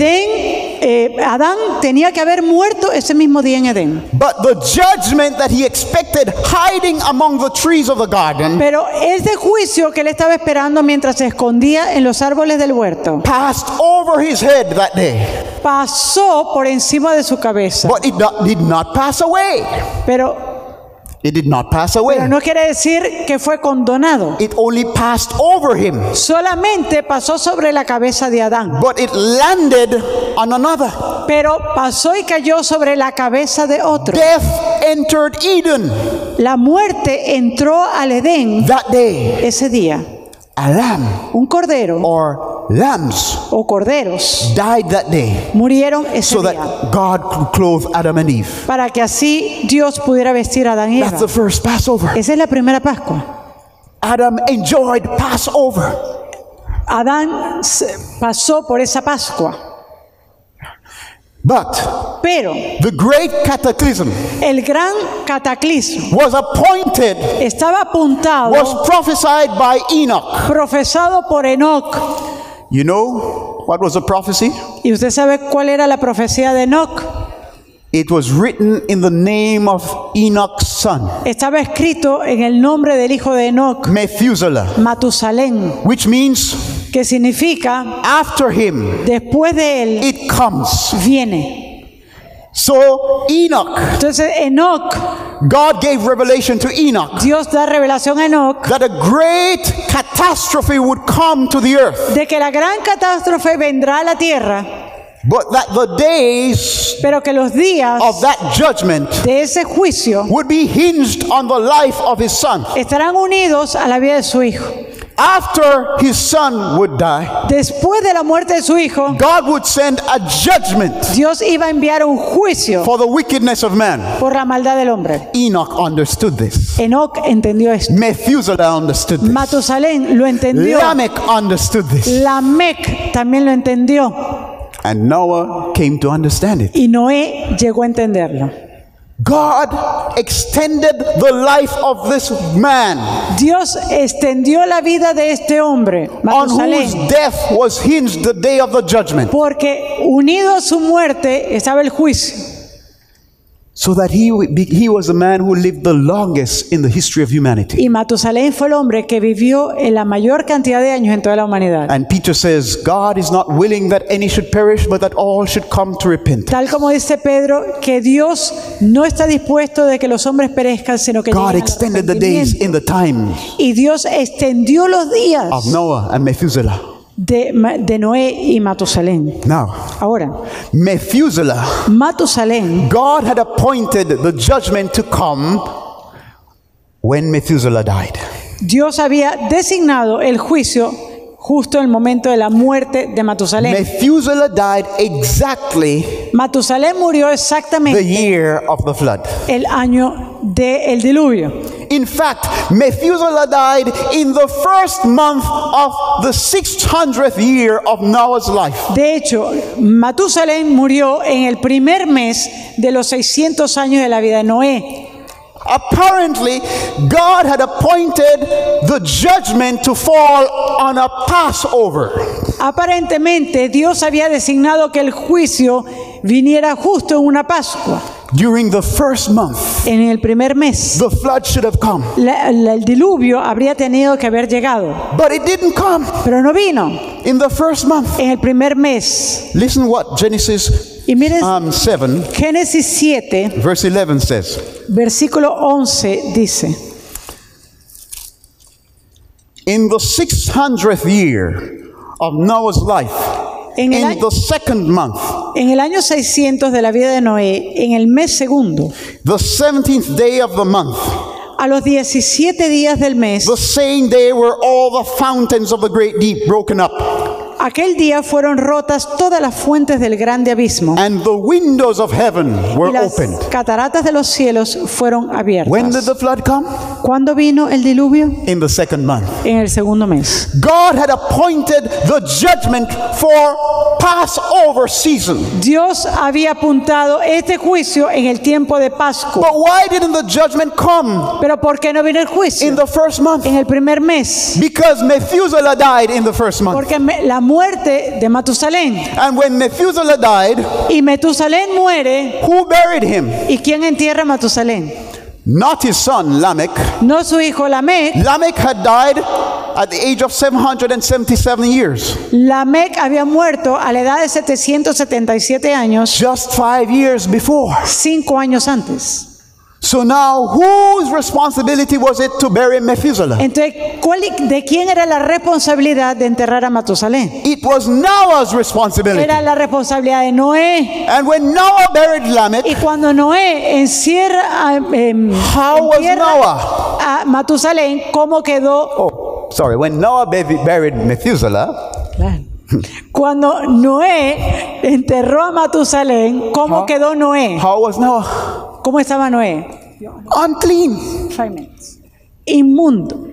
Adán tenía que haber muerto ese mismo día en Edén. But the judgment that he expected hiding among the trees of the garden Pero ese juicio que él estaba esperando mientras se escondía en los árboles del huerto passed over his head that day. pasó por encima de su cabeza. But it did not pass away. Pero It did not pass away. no quiere decir que fue condonado. It only passed over him. Solamente pasó sobre la cabeza de Adán. But it landed on another. Pero pasó y cayó sobre la cabeza de otro. Death entered Eden La muerte entró al Edén that day. ese día. A lamb Un cordero or lambs o corderos died that day murieron ese so día. that God could clothe Adam and Eve. Para que así Dios pudiera vestir a Adán y That's Eva. the first Passover. Esa es la primera Pascua. Adam enjoyed Passover. Adán pasó por esa Pascua. But Pero the great cataclysm el gran cataclismo was appointed, estaba apuntado, was prophesied by Enoch. profesado por Enoc. You know what was the prophecy? ¿Y usted sabe cuál era la profecía de Enoc? It was written in the name of Enoch's son, Estaba escrito en el nombre del hijo de Enoc, Methuselah, Matusalén, which means que significa after him después de él it comes. viene. So Enoch, Entonces Enoc, God gave revelation to Enoch Dios da revelación a Enoc that a great catastrophe would come to the earth, de que la gran catástrofe vendrá a la tierra, but that the days pero que los días of that judgment de ese juicio would be hinged on the life of his son. estarán unidos a la vida de su hijo. After his son would die, Después de la muerte de su hijo, God would send a judgment Dios iba a enviar un juicio for the wickedness of man. por la maldad del hombre. Enoch understood this. Enoc entendió esto. Methuselah understood this. Matusalén lo entendió. Lamech understood this. Lamec también lo entendió. And Noah came to understand it. Y Noé llegó a entenderlo. God extended the life of this man Dios extendió la vida de este hombre, on whose Matusalén, death was hinged the day of the judgment, porque unido a su muerte estaba el juicio. so that he was the man who lived the longest in the history of humanity. Y Matusalén fue el hombre que vivió en la mayor cantidad de años en toda la humanidad. And Peter says, God is not willing that any should perish, but that all should come to repentance. Tal como dice Pedro, que Dios no está dispuesto de que los hombres perezcan, sino que God lleguen al extended the days arrepentimiento. in the times Y Dios extendió los días of Noah and Methuselah. de Noé y Matusalén. Now, Ahora, Methuselah, Matusalén, God had appointed the judgment to come when Methuselah died. Dios había designado el juicio justo en el momento de la muerte de Matusalén. Methuselah died exactly Matusalén murió the exactamente year of the flood. el año del diluvio. In fact, Methuselah died in the first month of the 600th year of Noah's life. De hecho, Matusalén murió en el primer mes de los 600 años de la vida de Noé. Apparently, God had appointed the judgment to fall on a Passover. Aparentemente, Dios había designado que el juicio viniera justo en una Pascua, During the first month, en el primer mes. the flood should have come. El diluvio habría tenido que haber llegado, But it didn't come pero no vino in the first month. en el primer mes. Listen what Genesis Y miren, 7, Génesis 7, verse 11 says. versículo 11 dice: In the 600th year of Noah's life, En el in año- the second month, en el año 600 de la vida de Noé, en el mes segundo, the 17th day of the month, a los 17 días del mes, the same day were all the fountains of the great deep broken up, aquel día fueron rotas todas las fuentes del grande abismo and the windows of heaven y were las opened. cataratas de los cielos fueron When did abiertas. the flood come? ¿Cuándo vino el diluvio? In the second month. En el segundo mes. God had appointed the judgment for Passover season. Dios había apuntado este juicio en el tiempo de Pascua. But why didn't the judgment come Pero ¿por qué no vino el in juicio the first month? en el primer mes? Because Methuselah died in the first month. Porque la muerte de Matusalén. And when Methuselah died, Y Matusalén muere. who buried him? ¿Y quién entierra a Matusalén? Not his son, Lamech. No su hijo Lamec. Lamech had died at the age of 777 years. Lamec había muerto a la edad de 777 años, Just 5 years before. 5 años antes. So now, whose responsibility was it to bury Methuselah? Entonces, ¿de quién era la responsabilidad de enterrar a Matusalén? It was Noah's responsibility. Era la responsabilidad de Noé. And when Noah buried Lamech, Y cuando Noé how was entierra Noah? a Matusalén, ¿cómo quedó? Oh, sorry. When Noah buried Methuselah, Cuando Noé enterró a Matusalén, ¿cómo quedó Noé? how was Noah? ¿Cómo estaba Noé? Unclean. Inmundo.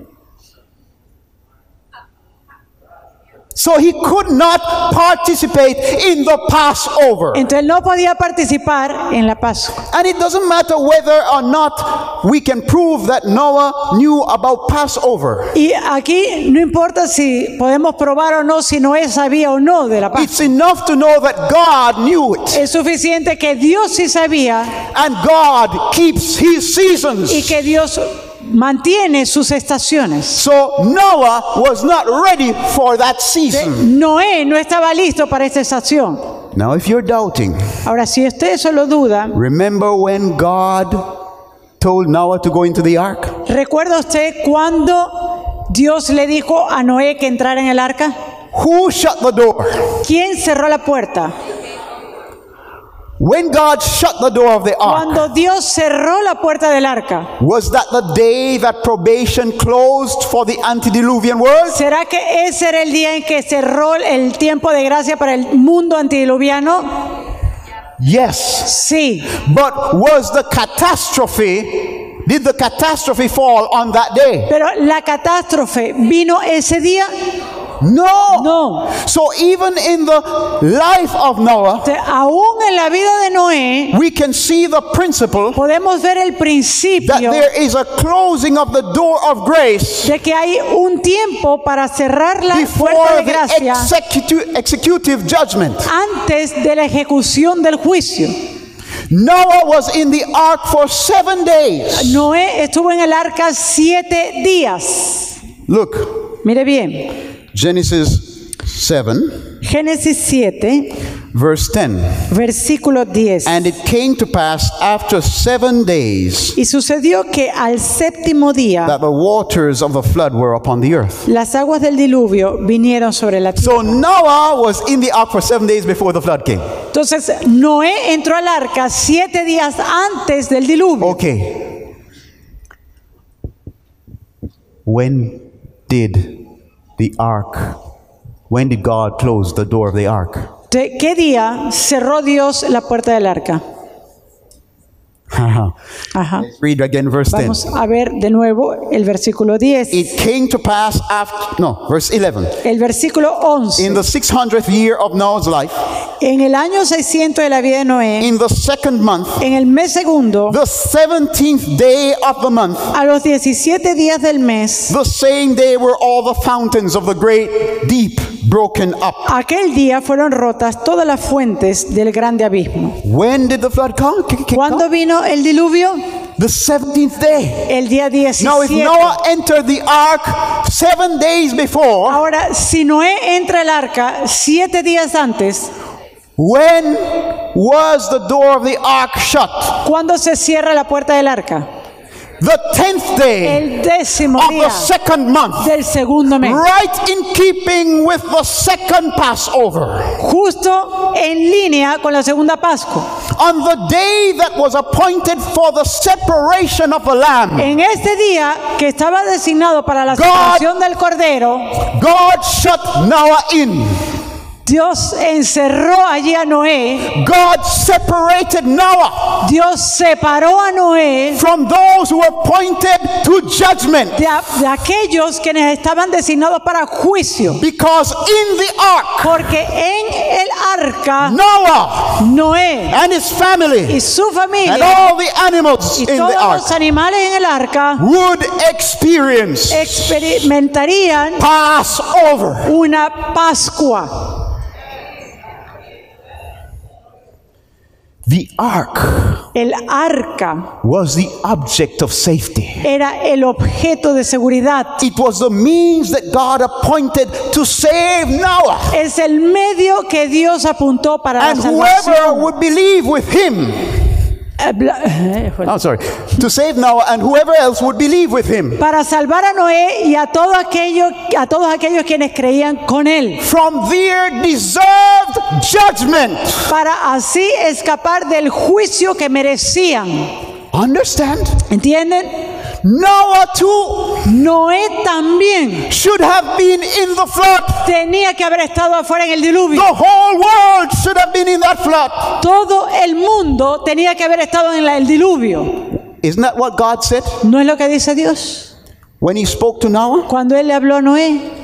So he could not participate in the Passover. Entonces no podía participar en la Pascua. And it doesn't matter whether or not we can prove that Noah knew about Passover. Y aquí no importa si podemos probar o no, si Noé sabía o no de la Pascua. It's enough to know that God knew it. Es suficiente que Dios sí sabía And God keeps his seasons. y que Dios mantiene sus estaciones. So Noah was not ready for that season. Noé no estaba listo para esta estación. Now if you're doubting, Ahora, si usted solo duda, remember when God told Noah to go into the ark? ¿recuerda usted cuando Dios le dijo a Noé que entrara en el arca? Who shut the door? ¿Quién cerró la puerta? When God shut the door of the ark, Cuando Dios cerró la puerta del arca, was that the day that probation closed for the antediluvian world? ¿será que ese era el día en que cerró el tiempo de gracia para el mundo antediluviano? Yes. Sí. But was the catastrophe, did the catastrophe fall on that day? Pero la catástrofe vino ese día. No. No. So even in the life of Noah, Aún en la vida de Noé we can see the principle podemos ver el that principio there is a closing of the door of grace de que hay un tiempo para cerrar la before puerta de the gracia executive judgment. antes de la ejecución del juicio. Noah was in the ark for 7 days. Noé estuvo en el arca 7 días. Look, Mire bien, Genesis 7, Génesis 7, verse 10. versículo 10. And it came to pass after 7 days Y sucedió que al séptimo día that the waters of the flood were upon the earth. las aguas del diluvio vinieron sobre la tierra. So Noah was in the ark for 7 days before the flood came. Entonces Noé entró al arca 7 días antes del diluvio. Okay. When did God close the door of the ark? ¿De qué día cerró Dios la puerta del arca? Ajá. Read again verse 10. Vamos a ver de nuevo el versículo 10. It came to pass after, no, verse 11. El versículo 11. In the 600th year of Noah's life, En el año 600 de la vida de Noé, in the second month, en el mes segundo, the 17th day of the month, a los 17 días del mes, the same day were all the fountains of the great deep broken up. aquel día fueron rotas todas las fuentes del grande abismo. When did the flood come? ¿Cuándo vino el diluvio? The 17th day. El día 17. Now if Noah entered the ark 7 days before, Ahora, si Noé entra al arca 7 días antes, when was the door of the ark shut? ¿cuándo se cierra la puerta del arca? The 10th day El 10º of día the second month. del segundo mes. Right in keeping with the second Passover. Justo en línea con la segunda Pascua. On the day that was appointed for the separation of the lamb, En este día que estaba designado para la separación del cordero, God shut Noah in. Dios encerró allí a Noé. God separated Noah Dios separó a Noé from those who were appointed to judgment. de aquellos quienes estaban designados para juicio. Because in the ark, Porque en el arca, Noah Noé and his family y su and familia all the animals y in the todos ark los animales en el arca would experience experimentarían Passover. una Pascua. The ark El arca was the object of safety. era el objeto de seguridad. It was the means that God appointed to save Noah Es el medio que Dios apuntó para la and whoever salvación. would believe with him. I'm sorry. To save Noah and whoever else would believe with him Para salvar a Noé y a todos aquellos quienes creían con él. from their deserved judgment. Para así escapar del juicio que merecían. Understand? ¿Entienden? Noah too Noé también should have been in the flood. tenía que haber estado afuera en el diluvio. The whole world should have been in that flood. Todo el mundo tenía que haber estado en el diluvio. Isn't that what God said ¿No es lo que dice Dios? when he spoke to Noah? Cuando Él le habló a Noé,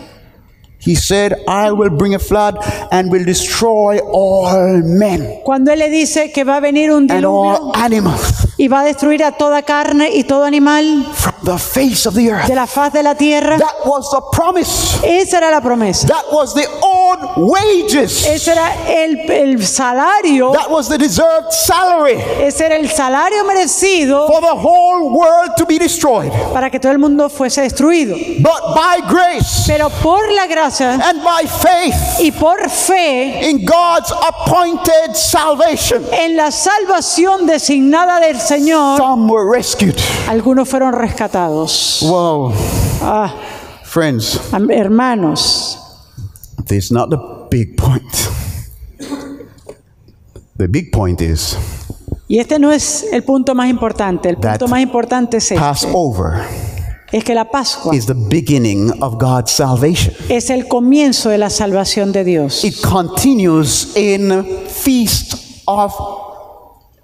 He said, I will bring a flood and will destroy all men cuando Él le dice que va a venir un and diluvio all animals y va a destruir a toda carne y todo animal from the face of the earth. de la faz de la tierra. That was the promise. Esa era la promesa. That was the own wages. Ese era el salario. That was the deserved salary Ese era el salario merecido for the whole world to be destroyed. para que todo el mundo fuese destruido. But by grace Pero por la gracia and by faith y por fe in God's appointed salvation, en la salvación designada del Señor, some were rescued. algunos fueron rescatados. Whoa, Ah, friends, hermanos, this is not the big point. The big point is y este no es el punto más importante. El punto That más importante es este. Passover Es que la Pascua is the beginning of God's salvation. es el comienzo de la salvación de Dios. It continues in Feast of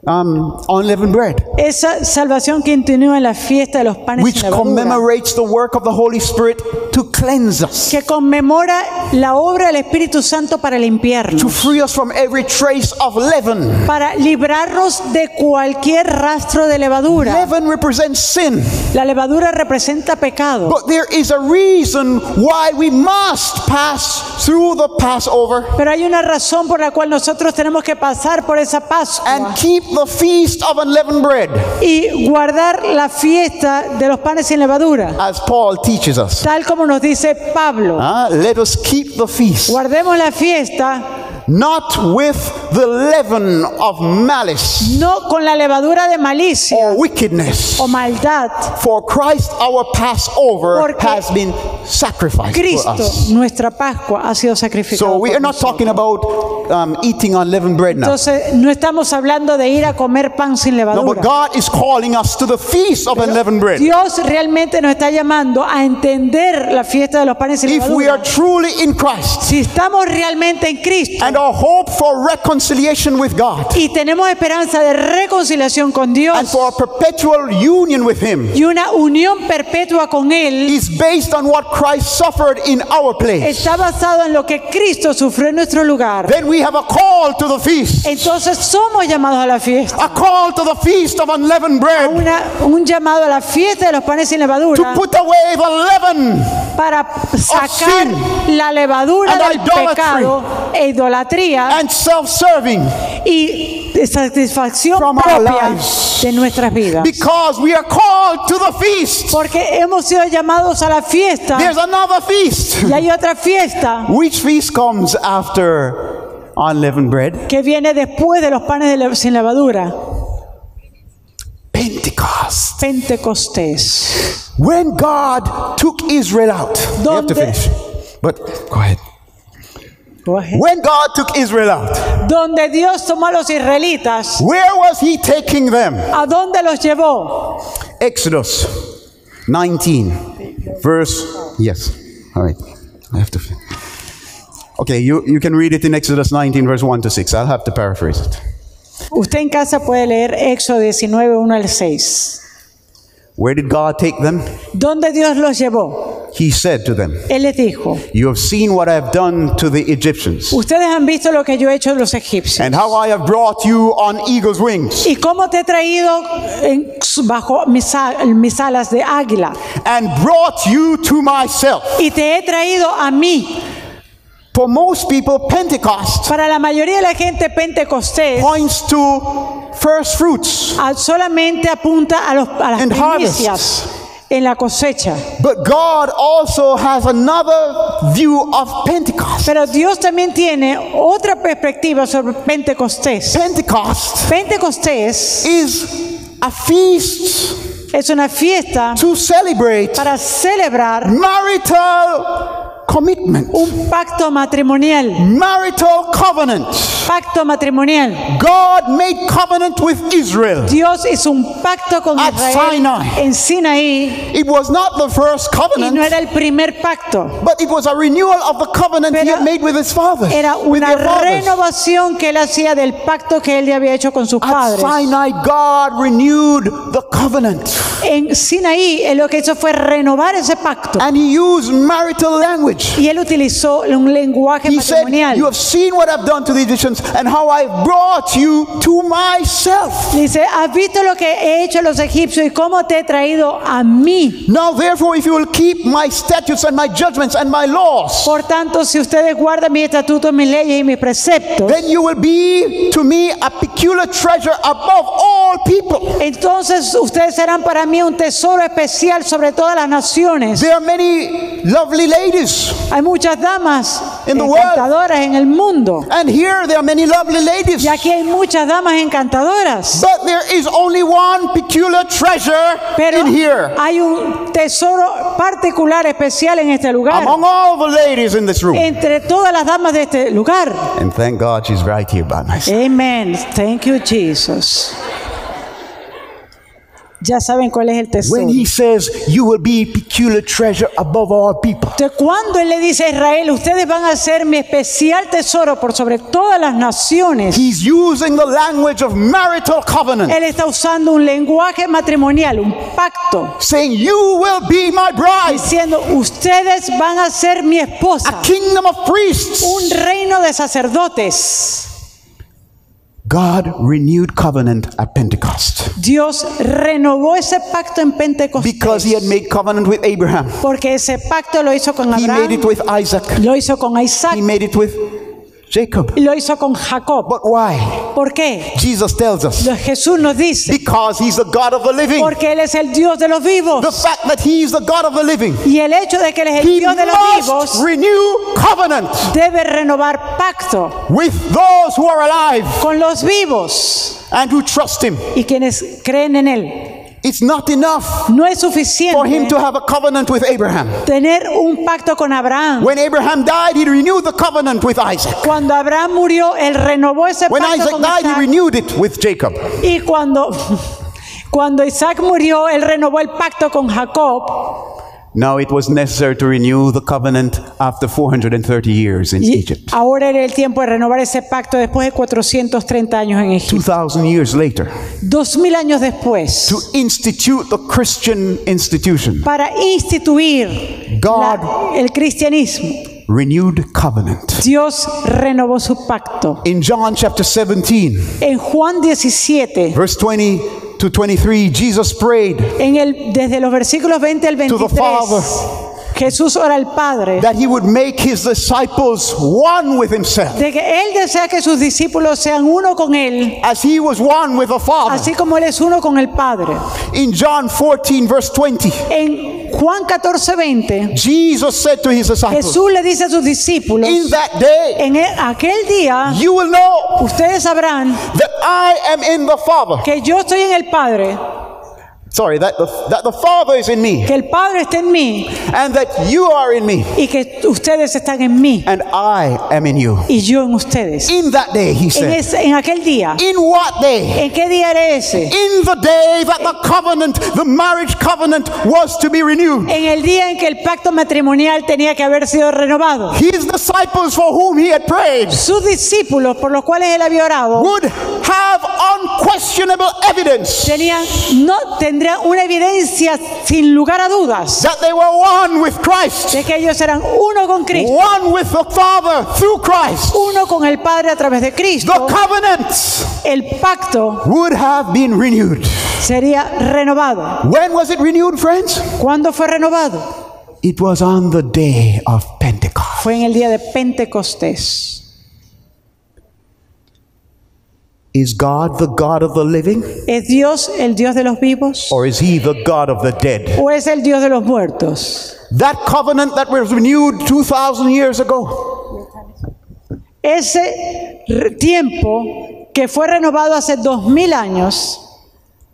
Unleavened Bread, Esa salvación continúa en la fiesta de los panes which sin levadura, commemorates the work of the Holy Spirit to cleanse us, que conmemora la obra del Espíritu Santo para to limpiarnos, free us from every trace of leaven. para librarnos de cualquier rastro de levadura. Leaven represents sin, La levadura representa pecado, but there is a reason why we must pass through the Passover pero hay una razón por la cual nosotros tenemos que pasar por esa and Pascua keep the Feast of Unleavened Bread, y guardar la fiesta de los panes sin levadura, as Paul teaches us. tal como nos dice Pablo. Let us keep the feast, Guardemos la fiesta not with the leaven of malice no con la levadura de malicia or wickedness. o maldad. For Christ our Passover Porque has been sacrificed for Cristo, us. nuestra Pascua, ha sido sacrificado. So we por are not nosotros. talking about eating unleavened bread now. Entonces, no estamos hablando de ir a comer pan sin No, but levadura. God is calling us to the feast of unleavened bread. Dios realmente nos está llamando a entender la fiesta de los panes sin If we are levadura. truly in Christ Si estamos realmente en Cristo and our hope for reconciliation with God y tenemos esperanza de reconciliación con and Dios for a perpetual union with Him y una unión perpetua con Él, is based on what Christ suffered in our place, está basado en lo que Cristo sufrió en nuestro lugar. then we have a call to the feast, Entonces somos llamados a la fiesta. a call to the feast of unleavened bread, Un llamado a la fiesta de los panes sin to levadura put away the leaven para sacar sin la levadura and del idolatry pecado e idolatría and self-serving, y de satisfacción from our propia lives. de nuestras vidas. because we are called to the feast. Porque hemos sido llamados a la fiesta There's another feast. y hay otra fiesta Which feast comes after unleavened bread? que viene después de los panes sin levadura. Pentecost. Pentecostés. When God took Israel out. You have to Donde- finish. But go ahead. Go ahead. When God took Israel out, Donde Dios tomó a los israelitas, where was He taking them? ¿a dónde los llevó? Exodus 19, verse. Yes. All right. I have to finish. Okay, you can read it in Exodus 19, verse 1 to 6. I'll have to paraphrase it. Usted en casa puede leer Éxodo 19, 1 al 6. Where did God take them? ¿Dónde Dios los llevó? He said to them, Él les dijo, you have seen what I have done to the Egyptians, ustedes han visto lo que yo he hecho a los egipcios. and how I have brought you on eagle's wings, Y cómo te he traído bajo mis alas de águila. and brought you to myself. Y te he traído a mí. For most people, Pentecost Para la mayoría de la gente, Pentecostés points to first fruits solamente apunta a las and primicias harvests. en la cosecha. But God also has another view of Pentecost. Pero Dios también tiene otra perspectiva sobre Pentecostés. Pentecostés Is a feast es una fiesta to celebrate para celebrar marital commitment, un pacto matrimonial. marital covenant. Pacto matrimonial. God made covenant with Israel. Dios hizo un pacto con At Israel Sinai. en Sinaí, It was not the first y no covenant, era el primer pacto. but it was a renewal of the covenant he Pero had made with his fathers. Era with una their fathers. renovación que él hacía del pacto que él ya había hecho con sus At padres. Sinai, God renewed the covenant, En Sinaí, él lo que hizo fue renovar ese pacto. and he used marital language. Y él utilizó un lenguaje He said, matrimonial. you have seen what I've done to the Egyptians and how I've brought you to myself. Dice, has visto lo que he hecho a los egipcios y cómo te he traído a mí. Now therefore, if you will keep my statutes and my judgments and my laws, Por tanto, si ustedes guardan mis estatutos, mis leyes y mis preceptos, then you will be to me a peculiar treasure above all people. entonces ustedes serán para mí un tesoro especial sobre todas las naciones. There are many lovely ladies, Hay muchas damas In the encantadoras en el mundo. and here there are many lovely ladies. Y aquí hay muchas damas encantadoras. But there is only one peculiar treasure Pero in here. hay un tesoro particular, especial en este lugar. Among all the ladies in this room. Entre todas las damas de este lugar. And thank God she's right here by my side. Amen. Thank you, Jesus. Ya saben cuál es el tesoro. When he says, you will be peculiar treasure above all people, Entonces, cuando él le dice a Israel, ustedes van a ser mi especial tesoro por sobre todas las naciones, he's using the language of marital covenant, él está usando un lenguaje matrimonial, un pacto, saying, you will be my bride, diciendo, ustedes van a ser mi esposa, a kingdom of priests. un reino de sacerdotes. God renewed covenant at Pentecost Dios renovó ese pacto en Pentecostés because he had made covenant with Abraham. porque ese pacto lo hizo con He made it Abraham, with Isaac. lo hizo con Isaac He made it with Jacob. y lo hizo con Jacob. But why? ¿Por qué? Jesus tells us, Jesús nos dice, because he's the God of the living. porque Él es el Dios de los vivos. The fact that he's the God of the living, Y el hecho de que Él es el he Dios de los must vivos renew covenant debe renovar pacto with those who are alive con los vivos and who trust him. y quienes creen en Él. It's not enough No es for him suficiente to have a covenant with Abraham. tener un pacto con Abraham. When Abraham died, he renewed the covenant with Isaac. Cuando Abraham murió, Él renovó ese When pacto Isaac con died, he Isaac. renewed it with Jacob. Y cuando Isaac murió, Él renovó el pacto con Jacob. Now it was necessary to renew the covenant after 430 years in Y Egypt. ahora era el tiempo de renovar ese pacto después de 430 años en Egipto. 2,000 years later, 2000 años después, to institute the Christian institution, para instituir God el cristianismo, renewed covenant. Dios renovó su pacto. In John chapter 17, En Juan 17, verse 20 to 23, Jesus prayed desde los versículos 20 al to the 23, Father Jesús ora al Padre that he would make his disciples one with himself, de que Él desea que sus discípulos sean uno con Él, as he was one with the Father. así como Él es uno con el Padre. In John 14, verse 20, En Juan 14, 20, Jesus said to his disciples, Jesús le dice a sus discípulos, in that day en aquel día, you will know ustedes sabrán that I am in the Father, que yo estoy en el Padre Sorry, that the Father is in me, que el Padre está en mí and that you are in me, y que ustedes están en mí and I am in you. y yo en ustedes. In that day, he said. En aquel día. In what day? ¿En qué día era ese? In the day that the covenant, the marriage covenant, was to be renewed. En el día en que el pacto matrimonial tenía que haber sido renovado. His disciples for whom he had prayed Sus discípulos por los cuales él había orado would have unquestionable evidence tendrían una evidencia sin lugar a dudas that they were one with Christ, de que ellos eran uno con Cristo, one with the Father through Christ. uno con el Padre a través de Cristo. The covenant El pacto would have been renewed. sería renovado. When was it renewed, friends? ¿Cuándo fue renovado? It was on the day of Pentecost. Fue en el día de Pentecostés. Is God the God of the living? ¿Es Dios el Dios de los vivos? Or is he the God of the dead? ¿O es el Dios de los muertos? That covenant that was renewed 2,000 years ago. Ese tiempo que fue renovado hace 2000 años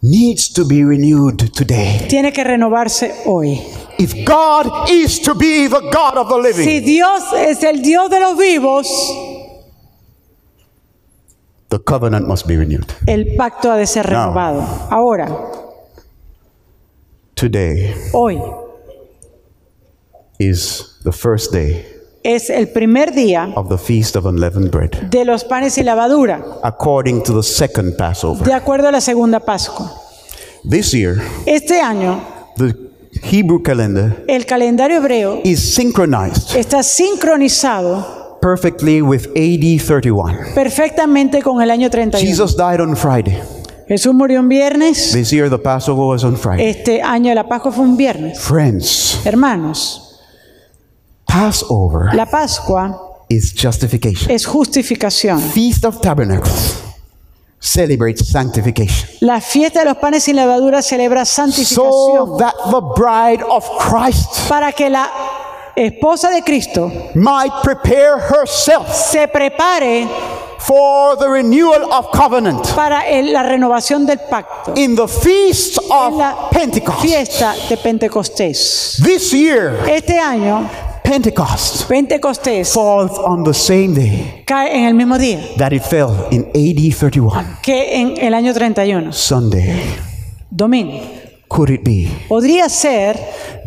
needs to be renewed today. tiene que renovarse hoy. If God is to be the God of the living, Si Dios es el Dios de los vivos, the covenant must be renewed. el pacto ha de ser renovado. Ahora, Today hoy is the first day es el primer día of the Feast of Unleavened Bread, de los panes sin levadura, according to the second Passover. de acuerdo a la segunda Pascua. This year, Este año, the Hebrew calendar el calendario hebreo is synchronized está sincronizado perfectly with AD 31. perfectamente con el año 31. Jesus died on Friday. Jesús murió un viernes. This year the Passover was on Friday. Este año la Pascua fue un viernes. Friends, Hermanos, Passover la Pascua is justification. es justificación. Feast of Tabernacles celebrates sanctification. La fiesta de los panes sin levadura celebra So santificación that the bride of Christ para que la esposa de Cristo might prepare herself se prepare for the renewal of covenant para la renovación del pacto in the feast en la of Pentecost. fiesta de Pentecostés. This year, Este año, Pentecost Pentecostés falls on the same day cae en el mismo día that it fell in AD 31, que en el año 31, Sunday. domingo. Could it be Podría ser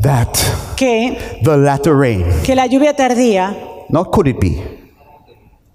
that que the latter rain, la lluvia tardía, not could it be,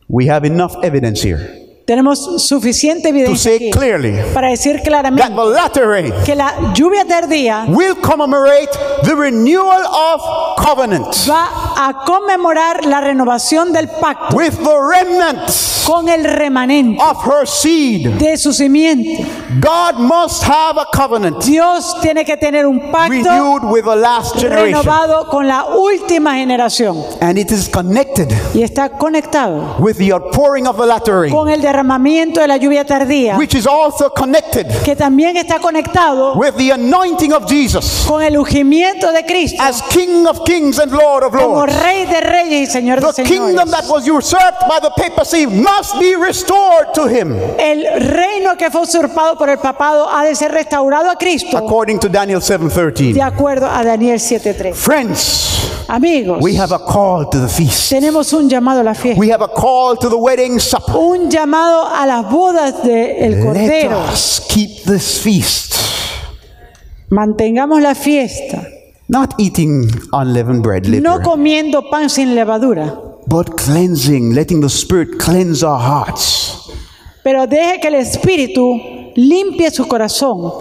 we have enough evidence here tenemos suficiente to evidencia say aquí clearly para decir that claramente the latter rain que la lluvia tardía will commemorate the renewal of covenant va a conmemorar la renovación del pacto with the remnants con el remanente of her seed. de su simiente. God must have a covenant Dios tiene que tener un pacto renewed with the last generation, renovado con la última generación and it is connected y está conectado with the outpouring of the latter rain, con el derramamiento de la lluvia tardía, which is also connected que también está conectado with the anointing of Jesus con el ungimiento de Cristo as King of Kings and Lord of como Lords. Rey de Reyes y Señor de The kingdom Señores. that was usurped by the papacy must be restored to him, El reino que fue usurpado por el papado ha de ser restaurado a Cristo according to Daniel de 7:13. acuerdo a Daniel 7:3. Friends, Amigos, we have a call to the feast. tenemos un llamado a la fiesta, We have a call to the wedding supper. un llamado a las bodas del Let Cordero. us keep this feast, Mantengamos la fiesta, not eating unleavened bread, no literally, comiendo pan sin levadura, but cleansing, letting the Spirit cleanse our hearts pero deje que el Espíritu limpie su corazón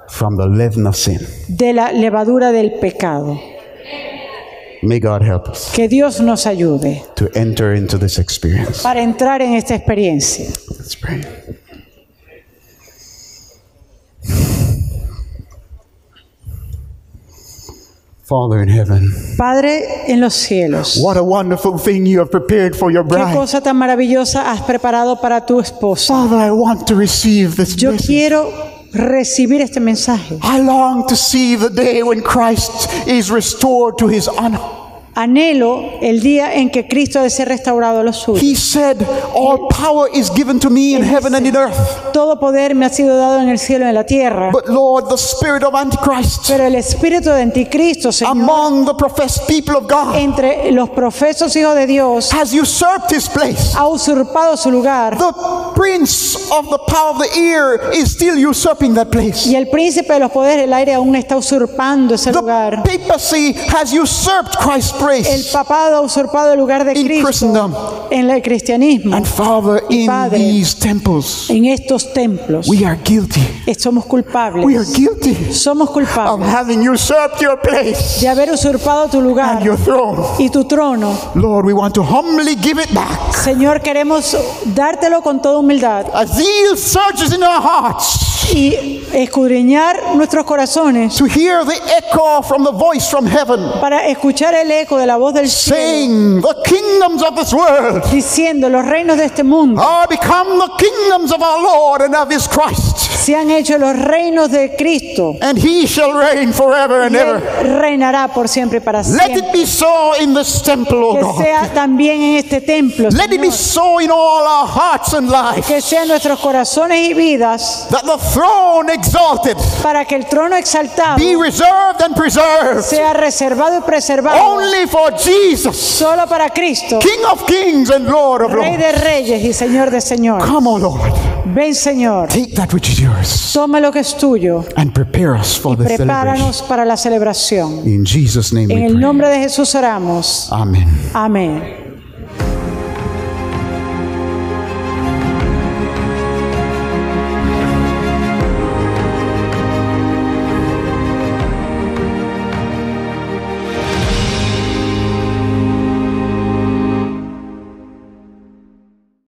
from the leaven of sin. de la levadura del pecado. May God help us Que Dios nos ayude to enter into this experience. para entrar en esta experiencia. Let's pray. Father in heaven, Padre en los cielos, what a wonderful thing you have prepared for your qué bride. cosa tan maravillosa has preparado para tu esposa. Father, I want to receive this Yo blessing. quiero recibir este mensaje. I long to see the day when Christ is restored to his honor. Anhelo el día en que Cristo ha de ser restaurado a los suyos. He said, all power is given to me in heaven and in earth. Todo poder me ha sido dado en el cielo y en la tierra. But Lord, the spirit of Antichrist Pero el espíritu de anticristo, Señor, among the professed people of God entre los profesos hijos de Dios, has usurped his place. ha usurpado su lugar. The prince of the power of the air is still usurping that place. Y el príncipe de los poderes del aire aún está usurpando ese The lugar. papacy has usurped Christ's El place. papado ha usurpado el lugar de In Cristo Christendom. en el cristianismo. And Father, in Padre, these temples, En estos templos we are guilty. somos culpables. We are guilty Somos of culpables having usurped your place de haber usurpado tu lugar and your throne. y tu trono. Lord, we want to humbly give it back. Señor, queremos dártelo con toda humildad A zeal surges in our hearts y escudriñar nuestros corazones to hear the echo from the voice from heaven para escuchar el eco de la voz del cielo saying, the kingdoms of this world diciendo: los reinos de este mundo are become the kingdoms of our Lord and of his Christ, se han hecho los reinos de Cristo, and he shall reign forever and y ever. Él reinará por siempre y para Let it siempre. be so in this temple, O Que God. sea también en este templo, Let it be Señor, so in all our hearts and lives, que sean nuestros corazones y vidas, that the throne exalted para que el trono exaltado be reserved and preserved sea reservado y preservado only for Jesus, solo para Cristo, King of kings and Lord of Rey lords. de reyes y Señor de señores. Come, O Lord, Ven, Señor, take that which is yours toma lo que es tuyo, and prepare us for the celebration. prepáranos para la celebración. In Jesus' name En we el pray. nombre de Jesús oramos. Amen. Amén.